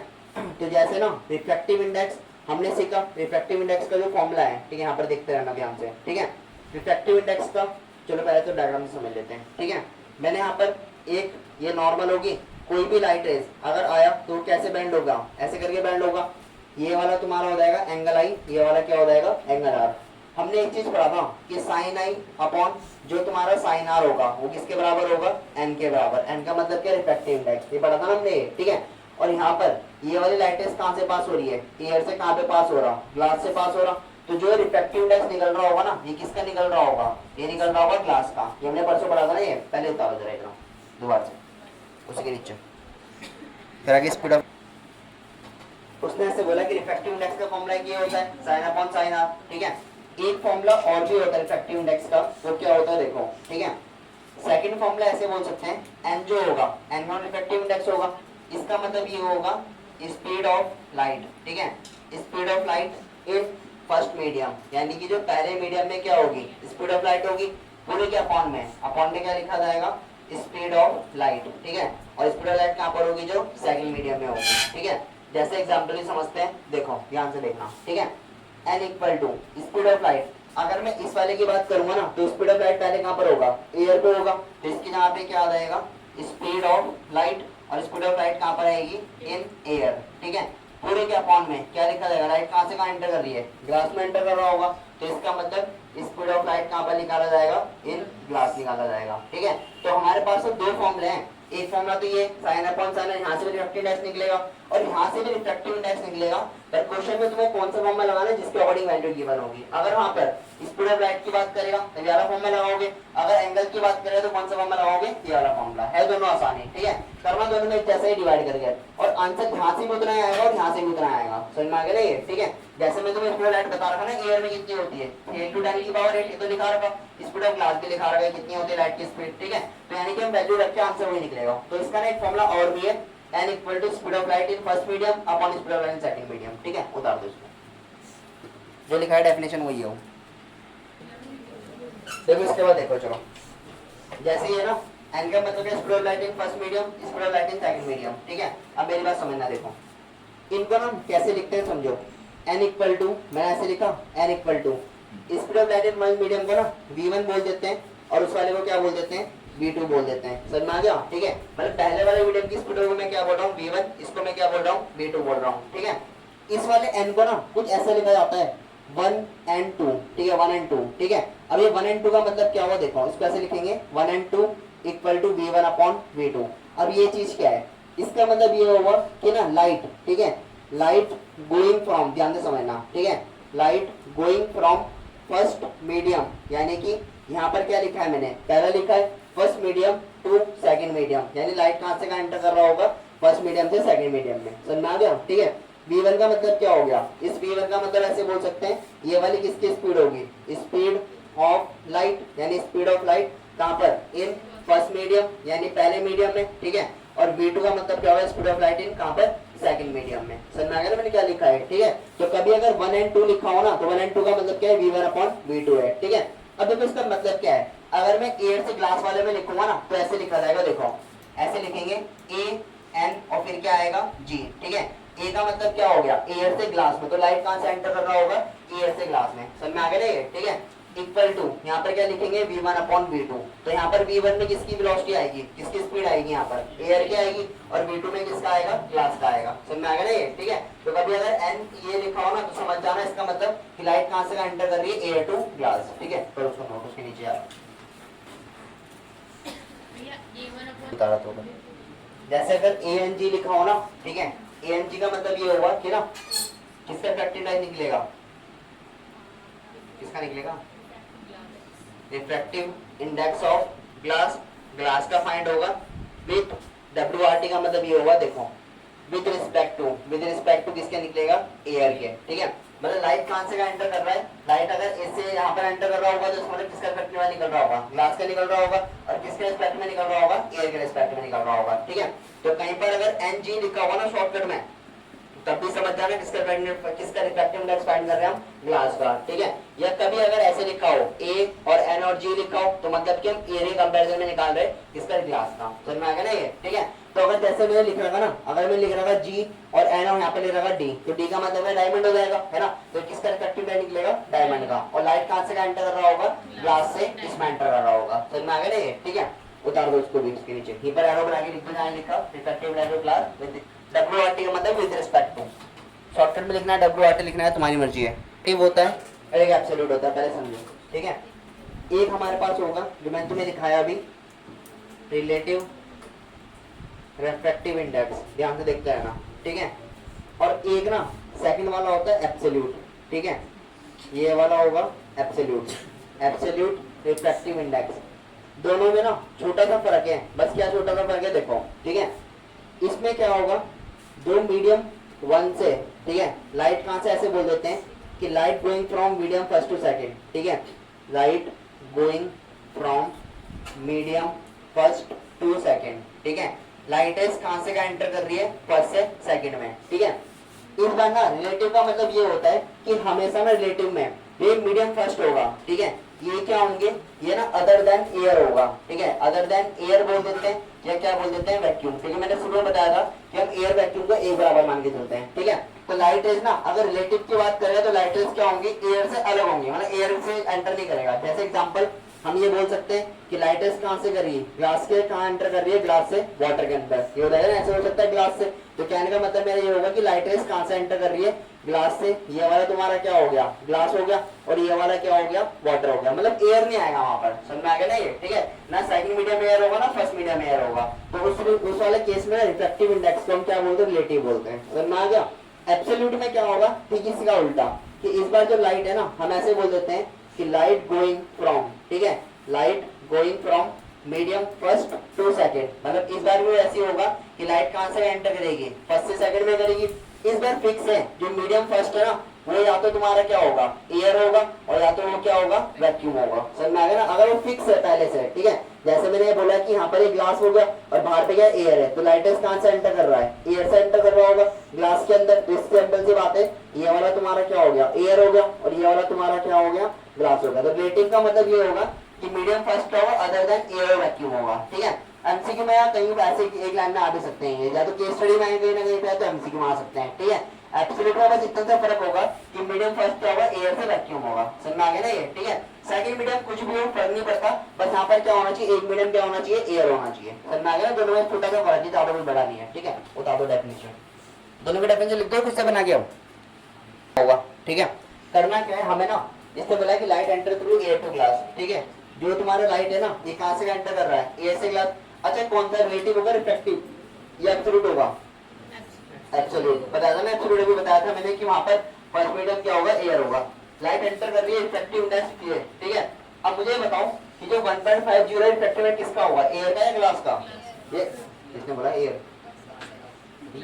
तो जैसे ना रिफ्रैक्टिव इंडेक्स हमने सीखा, रिफ्रैक्टिव इंडेक्स का जो फॉर्मूला है, ठीक है, यहाँ पर देखते रहना ध्यान से, ठीक है। रिफ्रैक्टिव इंडेक्स का चलो पहले तो डायग्राम से समझ लेते हैं, ठीक है। मैंने यहाँ पर एक, ये नॉर्मल होगी, कोई भी लाइट रेज अगर आया तो कैसे बैंड होगा, ऐसे करके बैंड होगा। ये वाला तुम्हारा हो जाएगा एंगल आई, ये वाला क्या हो जाएगा, एंगल आर। हमने एक चीज पढ़ा था कि साइन आई अपॉन जो तुम्हारा साइन आर होगा वो किसके बराबर होगा, एन के बराबर। एन का मतलब क्या, रिफ्रैक्टिव इंडेक्स, ये पढ़ा था ना हमने, ठीक है। और यहाँ पर ये वाली लाइट कहाँ से पास हो रही है, एयर से कहाँ पे पास हो रहा, ग्लास से पास हो रहा। तो जो रिफ्रैक्टिव इंडेक्स निकल रहा होगा ना, ये किसका निकल रहा होगा, ये निकल रहा होगा ग्लास का। ये हमने परसों पढ़ा था ना, ये पहले उतारो जरा इतना दोबारा से, उसी के नीचे फिर आगे स्पीड ऑफ। उसने ऐसे बोला कि रिफ्रैक्टिव इंडेक्स का फॉर्मूला ये होता है साइन अपॉन साइन आर, ठीक है। एक फॉर्मूला और भी होता है रिफ्रैक्टिव इंडेक्स का, वो क्या होता है देखो, ठीक है। सेकंड फॉर्मूला ऐसे बोल सकते हैं, एन जो होगा, एन नॉन रिफ्रैक्टिव इंडेक्स होगा, इसका मतलब ये होगा स्पीड ऑफ लाइट, ठीक है। Speed of light in first medium, यानी कि जो पहले मीडियम में क्या होगी, स्पीड ऑफ लाइट होगी, पूरे के अपॉन में क्या लिखा जाएगा, स्पीड ऑफ लाइट, ठीक है। और स्पीड ऑफ लाइट कहाँ पर होगी, जो सेकंड मीडियम में होगी, ठीक है। जैसे एग्जाम्पल ही समझते हैं, देखो ध्यान से देखना, ठीक है। n equal to speed of light, अगर मैं इस वाले की बात करूंगा ना, तो स्पीड ऑफ लाइट पहले कहाँ पर होगा, एयर पे होगा, तो इसकी जहाँ पे क्या आ जाएगा, स्पीड ऑफ लाइट, और स्पीड ऑफ लाइट कहाँ पर आएगी, इन एयर, ठीक है। पूरे के अपॉन में क्या लिखा जाएगा, लाइट कहाँ से कहाँ एंटर कर रही है, ग्लास में एंटर कर रहा होगा, तो इसका मतलब स्पीड ऑफ लाइट कहाँ पर निकाला जाएगा, इन ग्लास निकाला जाएगा, ठीक है। तो हमारे पास तो दो फॉर्मूले हैं, एक फॉर्मूला तो ये साइन अपॉन साइन, यहाँ से भी रिफ्रैक्टिव इंडेक्स निकलेगा और यहाँ से भी रिफ्रैक्टिव इंडेक्स निकलेगा। पर क्वेश्चन में तुम्हें कौन सा फॉर्मूला लगाना है जिसके अकॉर्डिंग वैल्यू गिवन होगी। अगर वहां पर स्पीड ऑफ लाइट की बात करेगा तो ये वाला फॉर्मूला लगाओगे, अगर एंगल की बात करेगा तो कौन सा फॉर्मूला लगाओगे, ये वाला फॉर्मूला है। दोनों आसान है, ठीक है, करना दोनों में जैसे ही डिवाइड करके, और आंसर यहाँ से भी उतना ही आएगा और यहाँ से भी उतना आएगा। समझ में आ गया ये, ठीक है। जैसे मैं तुम्हें स्पीड ऑफ लाइट बता रखा ना एयर में कितनी होती है, 8 × 10 की पावर 8 तो लिखा रखा, स्पीड ऑफ ग्लास भी लिखा रखा है कितनी होती है लाइट की स्पीड, ठीक है। तो यानी कि हम वैल्यू रख के आंसर वही निकलेगा। तो इसका ना एक फॉर्मूला और भी है, n equal to speed of light in first medium upon speed of light in second medium, ठीक है। उतार दो इसको, जो लिखा है डेफिनेशन वही है। देखो इसके बाद देखो, चलो जैसे ये ना n का मतलब है speed of light in first medium, speed of light in second medium, ठीक है। अब मेरी बात समझना, देखो इनको ना कैसे लिखते हैं समझो। n इक्वल टू, मैंने ऐसे लिखा n equal to speed of light in medium को ना v1 बोल देते हैं और उस वाले को क्या बोल देते हैं, v2 बोल देते हैं। समझ में आ गया, ठीक है। मतलब पहले वाले मीडियम की स्पीड को मैं क्या बोल रहा हूँ v1, इसको मैं क्या बोल रहा हूँ v2 बोल रहा हूँ, ठीक है। इस वाले n को ना कुछ ऐसे लिखा जाता है 1 and 2, ठीक है, 1 and 2, ठीक है। अब ये 1 and 2 का मतलब क्या हुआ, देखो इसको ऐसे लिखेंगे 1 and 2 equal to v1 upon v2। अब ये चीज क्या है, इसका मतलब ये होगा कि ना लाइट, ठीक है, लाइट गोइंग फ्रॉम, ध्यान से समझना, ठीक है, light going from first medium, यानी कि यहाँ पर क्या लिखा है मैंने, पहला लिखा है first medium to second medium, यानी लाइट कहाँ से कहाँ एंटर कर रहा होगा, फर्स्ट मीडियम से सेकंड मीडियम में। समझ में आ गया, ठीक है। v1 का मतलब क्या हो गया, इस v1 का मतलब ऐसे बोल सकते हैं, ये वाली किसकी स्पीड होगी, स्पीड ऑफ लाइट, यानी स्पीड ऑफ लाइट कहाँ पर, इन फर्स्ट मीडियम यानी पहले मीडियम में, ठीक है। और v2 का मतलब क्या होगा, स्पीड ऑफ लाइट इन कहाँ पर, सेकंड मीडियम में। समझ में आ गया मैंने क्या लिखा है, ठीक है। तो कभी अगर 1 and 2 लिखा हो ना तो 1 and 2 का मतलब क्या है, v1 अपॉन v2 है, ठीक है। अब देखो इसका मतलब क्या है, अगर मैं एयर से ग्लास वाले में लिखूंगा ना तो ऐसे लिखा जाएगा, देखो ऐसे लिखेंगे a n और फिर क्या आएगा g, ठीक है। ए का मतलब क्या हो गया, एयर से ग्लास में, तो लाइट कहाँ से एंटर कर रहा होगा, एयर से ग्लास में। समझ में आ गया, ठीक है। इक्वल टू यहाँ पर क्या लिखेंगे, v1 अपॉन v2, तो यहाँ पर v1 में किसकी वेलोसिटी आएगी, किसकी स्पीड आएगी, यहाँ पर एयर की आएगी, और v2 में किसका आएगा, ग्लास का आएगा। समझ में आ गया ये, ठीक है। तो कभी अगर n ये लिखा हो ना तो समझ जाना इसका मतलब कि लाइट कहाँ से एंटर कर रही है, एयर टू ग्लास, ठीक है। तो उसको नोट उसके नीचे आ उतारा तो जैसे अगर ए एन जी लिखा हो ना, ठीक है, ए एन जी का मतलब ये होगा कि ना किसका रिफ्रैक्टिव इंडेक्स निकलेगा, किसका निकलेगा, refractive index of glass, glass का फाइंड होगा विद WRT का मतलब ये होगा, देखो विद रिस्पेक्ट टू किसके निकलेगा, एयर के, ठीक है। मतलब लाइट कहाँ से एंटर कर रहा है, लाइट अगर इससे यहाँ पर एंटर कर रहा होगा तो मतलब किसका रिस्पेक्ट में निकल रहा होगा, ग्लास का निकल रहा होगा, और किसके रिस्पेक्ट में निकल रहा होगा, एयर के रिस्पेक्ट में निकल रहा होगा, ठीक है। तो कहीं पर अगर NG लिखा होगा ना शॉर्टकट में तब भी समझ जाना किसका रिफ्रैक्टिव इंडेक्स फाइंड कर रहे हैं हम, ग्लास का, ठीक है। या कभी अगर ऐसे लिखा हो A और N और G लिखा हो तो मतलब कि हम एरिया कंपैरिजन में निकाल रहे हैं किसका, ग्लास का। समझ में आ गया ना ये, ठीक है। तो अगर जैसे मैंने लिख रखा ना, अगर मैं लिख रखा G और N और यहाँ पे लिख रखा D, तो D का मतलब है डायमंड हो जाएगा, है ना। तो किसका रिफ्रैक्टिव इंडेक्स निकलेगा, डायमंड का, और लाइट कहाँ से एंटर कर रहा होगा, ग्लास से इसमें एंटर कर रहा होगा। समझ में आ गया ना ये, ठीक है। उतार दो इसको भी इसके नीचे, यहीं पर एरो बना के लिख देना है, लिखा refractive index of glass with WRT का मतलब विद रिस्पेक्ट टू, शॉर्टकट में लिखना है WRT लिखना है, तुम्हारी मर्जी है। एक होता है और एक एब्सोल्यूट होता है, पहले समझो, ठीक है। एक हमारे पास होगा जो मैंने तुम्हें दिखाया अभी, रिलेटिव रिफ्रैक्टिव इंडेक्स, ध्यान से देखते हैं ना, ठीक है। और एक ना सेकंड वाला होता है एब्सोल्यूट, ठीक है। ये वाला होगा एब्सोल्यूट रिफ्रैक्टिव इंडेक्स। दोनों में ना छोटा सा फर्क है, बस क्या छोटा सा फर्क है देखो, ठीक है। इसमें क्या होगा, दो मीडियम 1 से, ठीक है, लाइट कहाँ से ऐसे बोल देते हैं कि light going from medium first to second, ठीक है, light going from medium first to second, ठीक है। लाइट है कहाँ से कहाँ एंटर कर रही है, फर्स्ट से सेकंड में, ठीक है। इस बार ना रिलेटिव का मतलब ये होता है कि हमेशा ना रिलेटिव में ये मीडियम फर्स्ट होगा, ठीक है। ये क्या होंगे, ये ना अदर देन एयर होगा, ठीक है, अदर देन एयर बोल देते हैं या क्या बोल देते हैं, वैक्यूम, ठीक है। मैंने शुरू में बताया था कि हम एयर वैक्यूम को एक बराबर मान के चलते हैं, ठीक है। तो लाइट रेज ना अगर रिलेटिव की बात करें तो लाइट रेज क्या होंगी, एयर से अलग होंगी, मतलब एयर से एंटर नहीं करेगा। जैसे एग्जांपल हम ये बोल सकते हैं कि लाइट रेज कहाँ से कर रही है, ग्लास के कहाँ एंटर कर रही है, ग्लास से वाटर के अंदर, ये हो जाएगा ना, ऐसे हो सकता है ग्लास से। तो कहने का मतलब मेरा ये होगा कि लाइट रेज कहाँ से एंटर कर रही है, ग्लास से। ये वाला तुम्हारा क्या हो गया, ग्लास हो गया, और ये वाला क्या हो गया, वाटर हो गया, मतलब एयर नहीं आएगा वहां पर। समझ में आ गया ना ये, ठीक है ना। सेकंड मीडियम एयर होगा ना फर्स्ट मीडियम एयर होगा, तो उस वाले केस में रिफ्रैक्टिव इंडेक्स को हम क्या बोलते हैं, रिलेटिव बोलते हैं। समझ में आ गया। एब्सोल्यूट में क्या होगा, ठीक इसका उल्टा, कि इस बार जो लाइट है ना हम ऐसे बोल देते हैं कि लाइट गोइंग फ्रॉम, ठीक है, light going from medium first to second, मतलब इस बार भी ऐसी होगा कि लाइट कहां से एंटर करेगी, फर्स्ट से सेकंड में करेगी। इस बार फिक्स है, जो मीडियम फर्स्ट है ना वो या तो तुम्हारा क्या होगा, एयर होगा, और या तो वो क्या होगा, वैक्यूम होगा। समझ में आ गया ना, अगर वो फिक्स है पहले से, ठीक है, जैसे मैंने ये बोला कि यहाँ पर एक ग्लास हो गया और बाहर पे क्या एयर है, तो लाइट कहां से एंटर कर रहा है, एयर से एंटर कर रहा होगा ग्लास के अंदर। तो इससे सिंपल सी बात है, ये वाला तुम्हारा क्या हो गया, एयर हो गया, और ये वाला तुम्हारा क्या हो गया, ग्लास हो गया। तो रिलेटिव का मतलब ये होगा कि मीडियम फर्स्ट होगा अदर देन एयर वैक्यूम होगा, ठीक है। एमसीक्यू में या कहीं ऐसे एक लाइन में आ भी सकते हैं, या तो केस स्टडी में कहीं ना कहीं पे, तो एमसीक्यू में आ सकते हैं, ठीक है। एब्सोल्यूट में बस इतना सा फर्क होगा कि मीडियम फर्स्ट क्या होगा, एयर से वैक्यूम होगा। समझ में आ गया ना ये, ठीक है। सेकंड मीडियम कुछ भी हो फर्क नहीं पड़ता, बस यहाँ पर क्या होना चाहिए, एक मीडियम क्या होना चाहिए, एयर होना चाहिए। समझ में आ गया ना, दोनों में छोटा सा फर्क है, ज्यादा कोई बड़ा नहीं है, ठीक है। बता दो डेफिनेशन, दोनों की डेफिनेशन लिख दो, खुद से बना के होगा, ठीक है। करना क्या है हमें ना, इससे बोला कि light enter through air to glass, ठीक है। जो तुम्हारा लाइट है ना ये कहां से एंटर कर रहा है, एयर से ग्लास। अच्छा कौन सा रिलेटिव होगा, रिफ्लेक्टिव या एब्सोल्यूट होगा, एब्सोल्यूट बताया था मैं, एब्सोल्यूट भी बताया था मैंने कि वहां पर फर्स्ट मीडियम क्या होगा, एयर होगा। लाइट एंटर कर रही है, रिफ्लेक्टिव इंडेक्स ये, ठीक है। अब मुझे बताओ कि जो 1.50 रिफ्लेक्टिव इंडेक्स किसका होगा, एयर का या ग्लास का, ये इसने बोला एयर,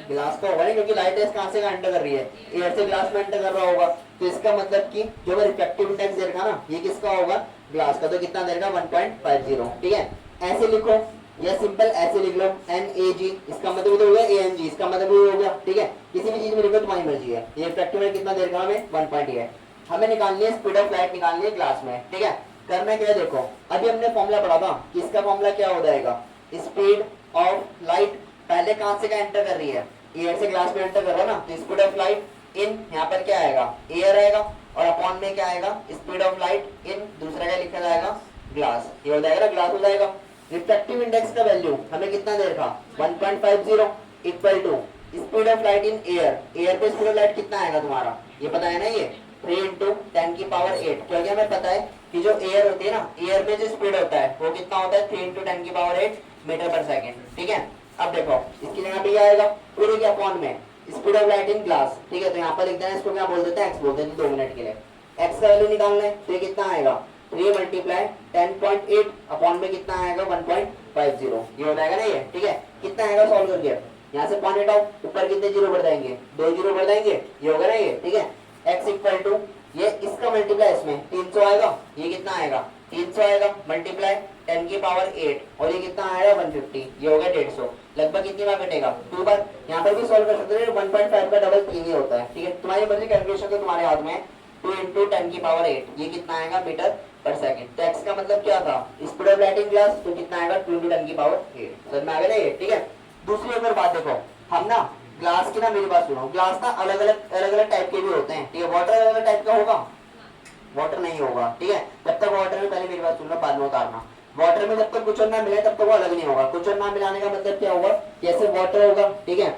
ग्लास का होगा नहीं, क्योंकि लाइट कहां से एंटर कर रही है, एयर से ग्लास में एंटर कर रहा होगा। तो इसका मतलब कि जो रिफ्लेक्टिव इंडेक्स दे रखा ना ये किसका होगा, ग्लास का। तो कितना दे रखा, 1.50, ठीक है। ऐसे लिखो या सिंपल ऐसे लिख लो, NAG, इसका मतलब तो हो गया ANG, इसका मतलब भी हो गया, ठीक है। किसी भी चीज में लिखो तुम्हारी मर्जी है। ये रिफ्लेक्टिव इंडेक्स कितना दे रखा हमें, 1.8। हमें निकालनी है स्पीड ऑफ लाइट, निकालनी है ग्लास में, ठीक है। करना क्या है देखो, अभी हमने फॉर्मूला पढ़ा था, इसका फॉर्मूला क्या हो जाएगा, स्पीड ऑफ लाइट पहले कहां से एंटर कर रही है, एयर से ग्लास में एंटर कर रहा है ना, तो स्पीड ऑफ लाइट इन यहाँ पर क्या आएगा, एयर आएगा, और अपॉन में क्या आएगा, स्पीड ऑफ लाइट इन दूसरा क्या लिखा जाएगा, ग्लास। ये हो जाएगा, ग्लास हो जाएगा। रिफ्लेक्टिव इंडेक्स का वैल्यू हमें कितना दे रखा, 1.50 equal to speed of light in air, air पे स्पीड ऑफ लाइट कितना आएगा तुम्हारा, ये पता है ना, ये 3 × 10⁸, क्योंकि हमें पता है कि जो एयर होती है ना, एयर में जो स्पीड होता है वो कितना होता है, 3 × 10⁸ मीटर पर सेकेंड, ठीक है। अब देखो इसकी जगह पे आएगा पूरे के अपॉन में speed of light in glass, ठीक है। तो यहाँ पर लिख देना, इसको क्या बोल देते हैं, एक्स बोलते हैं 2 मिनट के लिए। एक्स का वैल्यू निकालना है, तो ये कितना आएगा, 3 × 10.8 अपॉन में कितना आएगा, 1.50, ये हो जाएगा ना ये, ठीक है। कितना आएगा सॉल्व करके, यहाँ से 0.8 आओ, ऊपर कितने जीरो बढ़ जाएंगे, 2 जीरो बढ़ जाएंगे, ये होगा ना ये, ठीक है। एक्स इक्वल टू ये इसका मल्टीप्लाई इसमें 300 आएगा, ये कितना आएगा, 300 आएगा, मल्टीप्लाई 10⁸, और ये कितना आएगा 150, ये हो गया 150। लगभग कितनी बार कटेगा, 2 बार। यहाँ पर भी सॉल्व कर सकते हैं, 1.5 का डबल 3 ही होता है, ठीक है। तुम्हारी मर्जी, कैलकुलेशन तो तुम्हारे हाथ में है। 2 × 10⁸, ये कितना आएगा, मीटर पर सेकंड। तो एक्स का मतलब क्या था, speed of light in glass, तो कितना आएगा, 2 × 10⁸। समझ में आ गया ना ये, ठीक है। दूसरी अगर बात देखो, हम ना ग्लास की ना, मेरी बात सुनो, ग्लास ना अलग अलग टाइप के भी होते हैं, ठीक है। वाटर अलग अलग टाइप का होगा, वाटर नहीं होगा, ठीक है। जब तक वाटर में, पहले मेरी बात सुनना बाद में उतारना, वाटर में जब तक कुछ और ना मिले तब तक वो अलग नहीं होगा। कुछ और ना मिलाने का मतलब क्या होगा, जैसे वाटर होगा, ठीक है,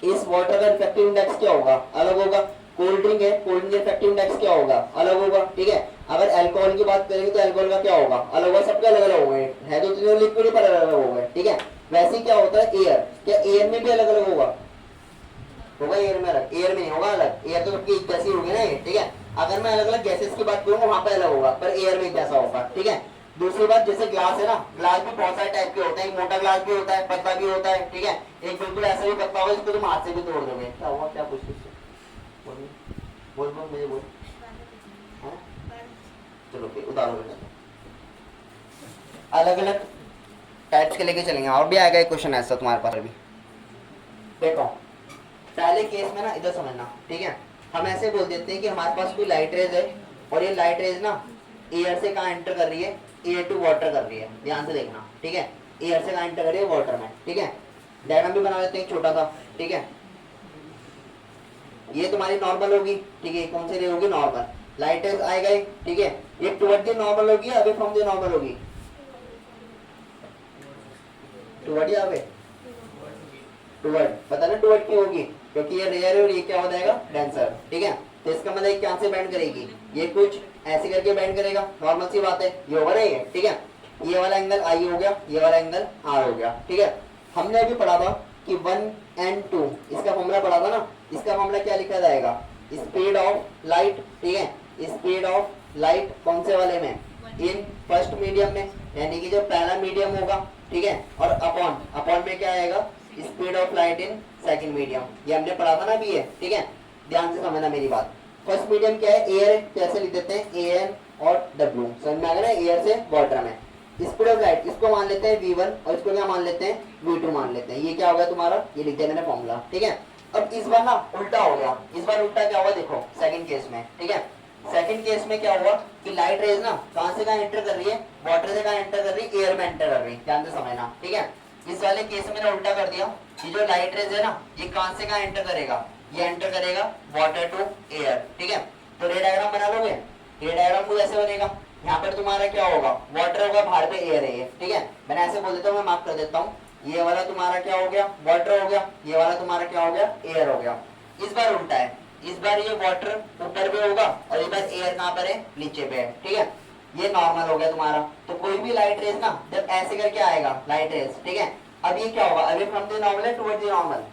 इस वाटर का इफेक्टिव इंडेक्स क्या होगा, अलग होगा। कोल्ड ड्रिंक है, कोल्ड ड्रिंक इफेक्टिव इंडेक्स क्या होगा, अलग होगा, ठीक है। अगर अल्कोहल की बात करेंगे तो अल्कोहल का क्या होगा, अलग होगा। सबके अलग अलग होंगे, है तो तीनों लिक्विड पर अलग अलग होंगे, ठीक है। वैसे ही क्या होता है एयर, क्या एयर में भी अलग अलग होगा, एयर में अलग, एयर में नहीं होगा अलग। एयर तो सबकी एक जैसी होगी ना ये, ठीक है। अगर मैं अलग अलग गैसेस की बात करूंगा वहां पे अलग होगा, पर एयर में जैसा होगा, ठीक है। दूसरी बात, जैसे ग्लास है ना, ग्लास भी बहुत सारे टाइप के होते हैं, मोटा ग्लास भी होता है, पतला भी होता है, ठीक है। एक बिल्कुल ऐसा भी पतला होगा जिसको तुम हाथ से भी तोड़ दोगे। क्या हुआ, क्या पूछ बोल बोल मुझे बोल, चलो उतारो। अलग अलग टाइप्स के लेके चलेंगे, और भी आएगा एक क्वेश्चन ऐसा तुम्हारे पास अभी। देखो पहले केस में ना, इधर समझना, ठीक है। हम ऐसे बोल देते हैं कि हमारे पास कोई लाइट रेज है, और ये लाइट रेज ना एयर से कहाँ एंटर कर रही है, एयर टू वाटर कर रही है, ध्यान से देखना, ठीक है। एयर से कहाँ एंटर कर रही है, वाटर में, ठीक है। डायग्राम भी बना लेते हैं छोटा सा, ठीक है। ये तुम्हारी नॉर्मल होगी, ठीक है। कौन सी रे होगी, नॉर्मल। लाइट रेज आएगा, ठीक है। ये टुवर्ड द नॉर्मल होगी, अभी फ्रॉम द नॉर्मल होगी, टुवर्ड या अवे, टुवर्ड, पता ना टुवर्ड क्यों होगी, क्योंकि ये रेयर है और ये क्या हो जाएगा, डेंसर, ठीक है। तो इसका मतलब क्या से बैंड करेगी, ये कुछ ऐसे करके बैंड करेगा, नॉर्मल सी बात है, ये होगा ना ये, ठीक है। ये वाला एंगल आई हो गया, ये वाला एंगल आर हो गया, ठीक है। हमने अभी पढ़ा था कि 1 and 2, इसका फॉर्मूला पढ़ा था ना, इसका मामला क्या लिखा जाएगा, स्पीड ऑफ लाइट, ठीक है, स्पीड ऑफ लाइट कौन से वाले में, इन फर्स्ट मीडियम में, यानी कि जो पहला मीडियम होगा, ठीक है, और अपॉन, अपॉन में क्या आएगा, speed of light in second medium, ये हमने पढ़ा था ना अभी, है ठीक है, ध्यान से समझना मेरी बात। फर्स्ट मीडियम क्या है, एयर, कैसे लिख देते हैं, ए एन और डब्ल्यू, समझ में आ गया ना, एयर से वाटर में। स्पीड ऑफ लाइट इसको मान लेते हैं v1 और इसको क्या मान लेते हैं, v2 मान लेते हैं। ये क्या होगा तुम्हारा, ये लिख दिया मैंने फॉर्मूला, ठीक है। अब इस बार ना उल्टा हो गया, इस बार उल्टा क्या हुआ देखो सेकंड केस में, ठीक है। सेकंड केस में क्या हुआ कि लाइट रेज ना कहां से कहां एंटर कर रही है, वाटर से कहां एंटर कर रही है, एयर में एंटर कर रही है, ध्यान से समझना, ठीक है। इस वाले केस में मैंने उल्टा कर दिया, ये जो लाइट रेज है ना ये कहां से कहां एंटर करेगा, ये एंटर करेगा वाटर टू एयर, ठीक है। तो रे डायग्राम बना लोगे, रे डायग्राम कुछ ऐसे बनेगा, यहाँ पर तुम्हारा क्या होगा, वाटर होगा, बाहर पे एयर है ये, ठीक है। मैंने ऐसे बोल देता हूँ, मैं मार्क कर देता हूँ, ये वाला तुम्हारा क्या हो गया, वाटर हो गया, ये वाला तुम्हारा क्या हो गया, एयर हो गया। इस बार उल्टा है, इस बार ये वाटर ऊपर पे होगा और इस बार एयर कहाँ पर है, नीचे पे है, ठीक है। ये नॉर्मल हो गया तुम्हारा। तो कोई भी लाइट रेज ना जब ऐसे करके आएगा लाइट रेज, ठीक है, अब ये क्या होगा, अवे फ्रॉम द नॉर्मल है towards the normal,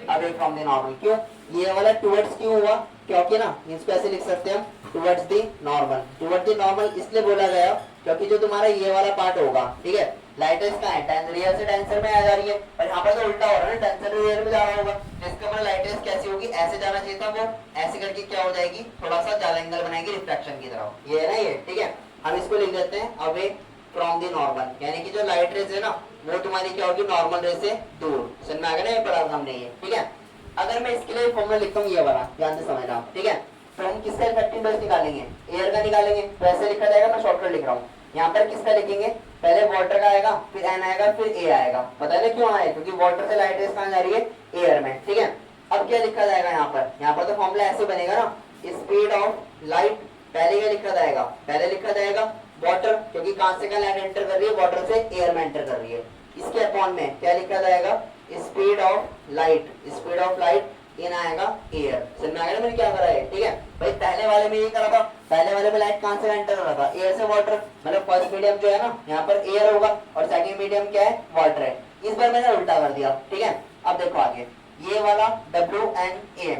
away from the normal. क्यों ये वाला टुवर्ड्स क्यों हुआ, क्योंकि ना इसको ऐसे लिख सकते हैं हम, towards the normal. Towards the normal इसलिए बोला गया क्योंकि जो तुम्हारा ये वाला पार्ट होगा, ठीक है, लाइट रेज कहाँ है, रियल से टेंसर में आ जा रही है, और यहाँ पर तो उल्टा हो रहा है ना, टेंसर रियल में जा रहा होगा, इसका मतलब लाइट रेज कैसी होगी, ऐसे जाना चाहिए था, वो ऐसे करके क्या हो जाएगी, थोड़ा सा ज्यादा एंगल बनाएगी रिफ्लेक्शन की तरफ, ये है ना ये, ठीक है। हम इसको लिख देते हैं अवे फ्रॉम द नॉर्मल, यानी कि जो लाइट रेज है ना वो तुम्हारी क्या होगी, नॉर्मल रेज से दूर, समझ में आ गया ना, ये पढ़ा था हमने ये, ठीक है। अगर मैं इसके लिए फॉर्मूला लिखता हूँ ये वाला, ध्यान से समझना, ठीक है। तो हम किसका इफेक्टिव बेस निकालेंगे, एयर का निकालेंगे, तो ऐसे लिखा जाएगा, मैं शॉर्टकट लिख रहा हूँ। यहाँ पर किसका लिखेंगे, पहले वाटर का आएगा, फिर एन आएगा, फिर ए आएगा। पता है ना क्यों आए, क्योंकि वाटर से लाइट रेज कहाँ जा रही है, एयर में, ठीक है। अब क्या लिखा जाएगा यहाँ पर तो फॉर्मूला ऐसे बनेगा ना, स्पीड ऑफ लाइट, पहले क्या लिखा जाएगा, पहले लिखा जाएगा वाटर, क्योंकि कहां से कहां लाइट एंटर कर रही है, वाटर से एयर में एंटर कर रही है। इसके अपॉन में क्या लिखा जाएगा, speed of light, speed of light इन आएगा एयर, समझ में आ गया ना मैंने क्या करा है, ठीक है भाई। पहले वाले में ये करा था, पहले वाले में लाइट कहां से एंटर कर रहा था, एयर से वाटर, मतलब फर्स्ट मीडियम जो है ना यहाँ पर एयर होगा और सेकंड मीडियम क्या है, वाटर है। इस बार मैंने उल्टा कर दिया, ठीक है। अब देखो आगे, ये वाला W and A,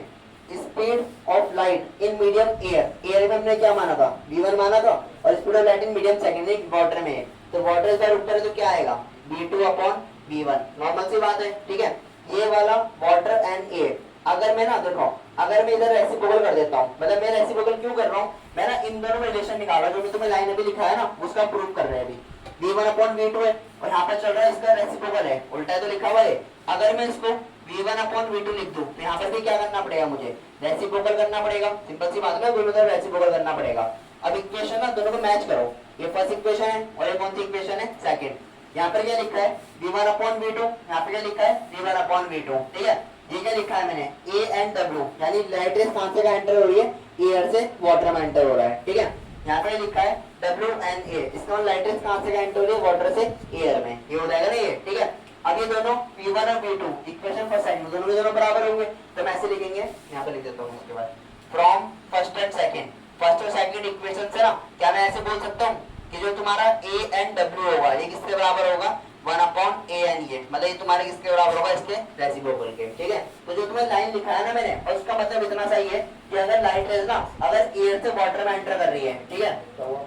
speed of light in medium air, air में हमने क्या माना था, v1 माना था, और speed of light in medium second water में है, तो वाटर इस बार ऊपर है तो क्या आएगा, v2 अपॉन v1, नॉर्मल सी बात है, ठीक है। ये वाला वाटर एंड एयर, अगर मैं ना देखो, अगर मैं इधर रेसिप्रोकल कर देता हूँ, मतलब मैं रेसिप्रोकल क्यों कर रहा हूँ, मैं ना इन दोनों में रिलेशन निकाल रहा हूँ, जो मैं तुम्हें लाइन अभी लिखा है ना उसका प्रूव कर रहे हैं अभी। v1 अपॉन v2 है और यहाँ पर चल रहा है इसका रेसिप्रोकल है, उल्टा है तो लिखा हुआ है। अगर मैं इसको v1 अपॉन v2 लिख दूं तो यहाँ पर भी क्या करना पड़ेगा, मुझे रेसिप्रोकल करना पड़ेगा, सिंपल सी बात है, दोनों तरफ रेसिप्रोकल करना पड़ेगा। अब इक्वेशन ना दोनों को मैच करो, ये फर्स्ट इक्वेशन है और ये कौन सी इक्वेशन है, सेकंड। यहाँ पर क्या लिखा है, v1 अपॉन v2, यहाँ पे क्या लिखा है, v1 अपॉन v2, ठीक है। ये क्या लिखा है मैंने, ए एंड डब्ल्यू, यानी लाइट रेज कहां से एंटर हो रही है, एयर से वाटर में एंटर हो रहा है, ठीक है। यहाँ पे लिखा है W and A, इसका लाइट रेज कहां से एंटर हो रही है, वाटर से एयर में, ये हो जाएगा ना ये, ठीक है। अब ये दोनों V1 और V2 इक्वेशन फर्स्ट साइड में दोनों बराबर होंगे, तो मैं ऐसे लिखेंगे, यहाँ पे लिख देता हूँ उसके बाद, from first and second, first और सेकंड इक्वेशन से ना क्या मैं ऐसे बोल सकता हूँ कि जो तुम्हारा A and W होगा ये किसके बराबर होगा, 1 अपॉन A and A, मतलब ये तुम्हारे किसके बराबर होगा, इसके रेसिप्रोकल के, ठीक है। तो जो तुम्हें लाइन लिखा है ना मैंने, और उसका मतलब इतना सही है कि अगर लाइट रेज ना अगर एयर से वाटर में एंटर कर रही है, ठीक है, तो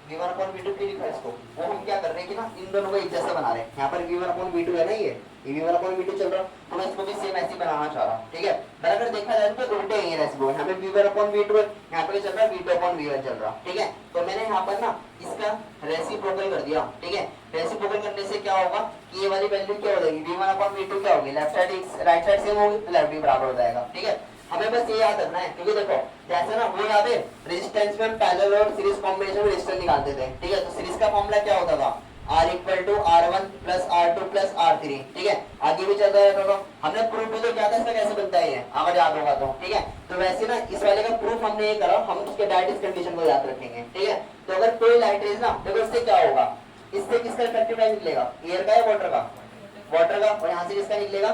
v1 अपॉन v2 क्यों लिखा है इसको, वो हम क्या कर रहे हैं कि ना इन दोनों को एक जैसा बना रहे हैं। यहाँ पर v1 अपॉन v2 है ना, ये v1 अपॉन v2 चल रहा, तो मैं इसको भी सेम ऐसे बनाना चाह रहा हूँ, ठीक है। पर अगर देखा जाए तो उल्टे हैं ये रेसिप्रोकल, यहाँ पे v1 अपॉन v2 है, यहाँ पे चल रहा है v2 अपॉन v1 चल रहा, ठीक है। तो मैंने यहाँ पर ना इसका रेसिप्रोकल कर दिया, ठीक है। रेसिप्रोकल करने से क्या होगा कि ये वाली वैल्यू क्या हो जाएगी, v1 अपॉन v2 क्या होगी, left side right side same होगी, तो लेफ्ट भी बराबर हो जाएगा, ठीक है। हमें बस ये याद रखना है, क्योंकि देखो जैसे ना वो याद है रेजिस्टेंस में हम पैरेलल और सीरीज कॉम्बिनेशन में रेजिस्टेंस निकालते थे, ठीक है। तो सीरीज का फॉर्मूला क्या होता था, R equal to R1 plus R2 plus R3, ठीक है। आगे भी चलता रहता था, हमने प्रूफ भी तो क्या था इसका कैसे बनता है, ये अगर याद होगा तो, ठीक है। तो वैसे ना इस वाले का प्रूफ हमने ये करा, हम उसके डायरेक्ट कंडीशन को याद रखेंगे, ठीक है। तो अगर कोई लाइट रेज ना देखो इससे क्या होगा, इससे किसका इफेक्टिव टाइम निकलेगा, एयर का या वाटर का, वाटर का, और यहाँ से किसका निकलेगा,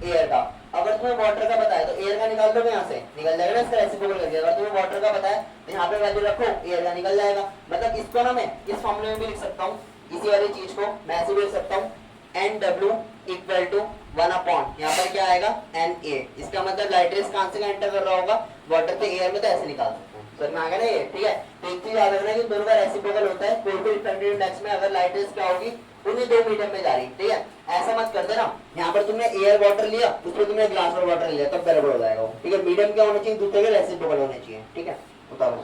एयर का। अगर तुम्हें वाटर का बताया तो एयर का निकाल दो, यहाँ से निकल जाएगा ना, इसका रेसिप्रोकल कर दिया। अगर तुम्हें वाटर का बताया तो यहाँ पे वैल्यू रखो, एयर का निकल जाएगा। मतलब इसको ना मैं इस फॉर्मूले में भी लिख सकता हूँ, इसी वाली चीज को मैं ऐसे भी लिख सकता हूँ एन डब्ल्यू इक्वल टू 1 अपॉन यहाँ पर क्या आएगा एन ए। इसका मतलब लाइट रेस कहां से एंटर कर रहा होगा, वाटर से एयर में, तो ऐसे निकाल सकते हैं। सर में आ गया ना ये, ठीक है। तो एक चीज याद रखना कि दोनों का रेसिप्रोकल होता है। कोई भी रिफ्रैक्टिव इंडेक्स में अगर लाइट रेस क्या होगी, उन्हीं 2 मीडियम में जा रही, ठीक है। ऐसा मत कर देना यहाँ पर तुमने एयर वाटर लिया, उसमें तुमने ग्लास और वाटर लिया, तब गड़बड़ हो जाएगा, ठीक है। मीडियम क्या होना चाहिए, दूसरे के रेसिप्रोकल होने चाहिए, ठीक है। बताओ।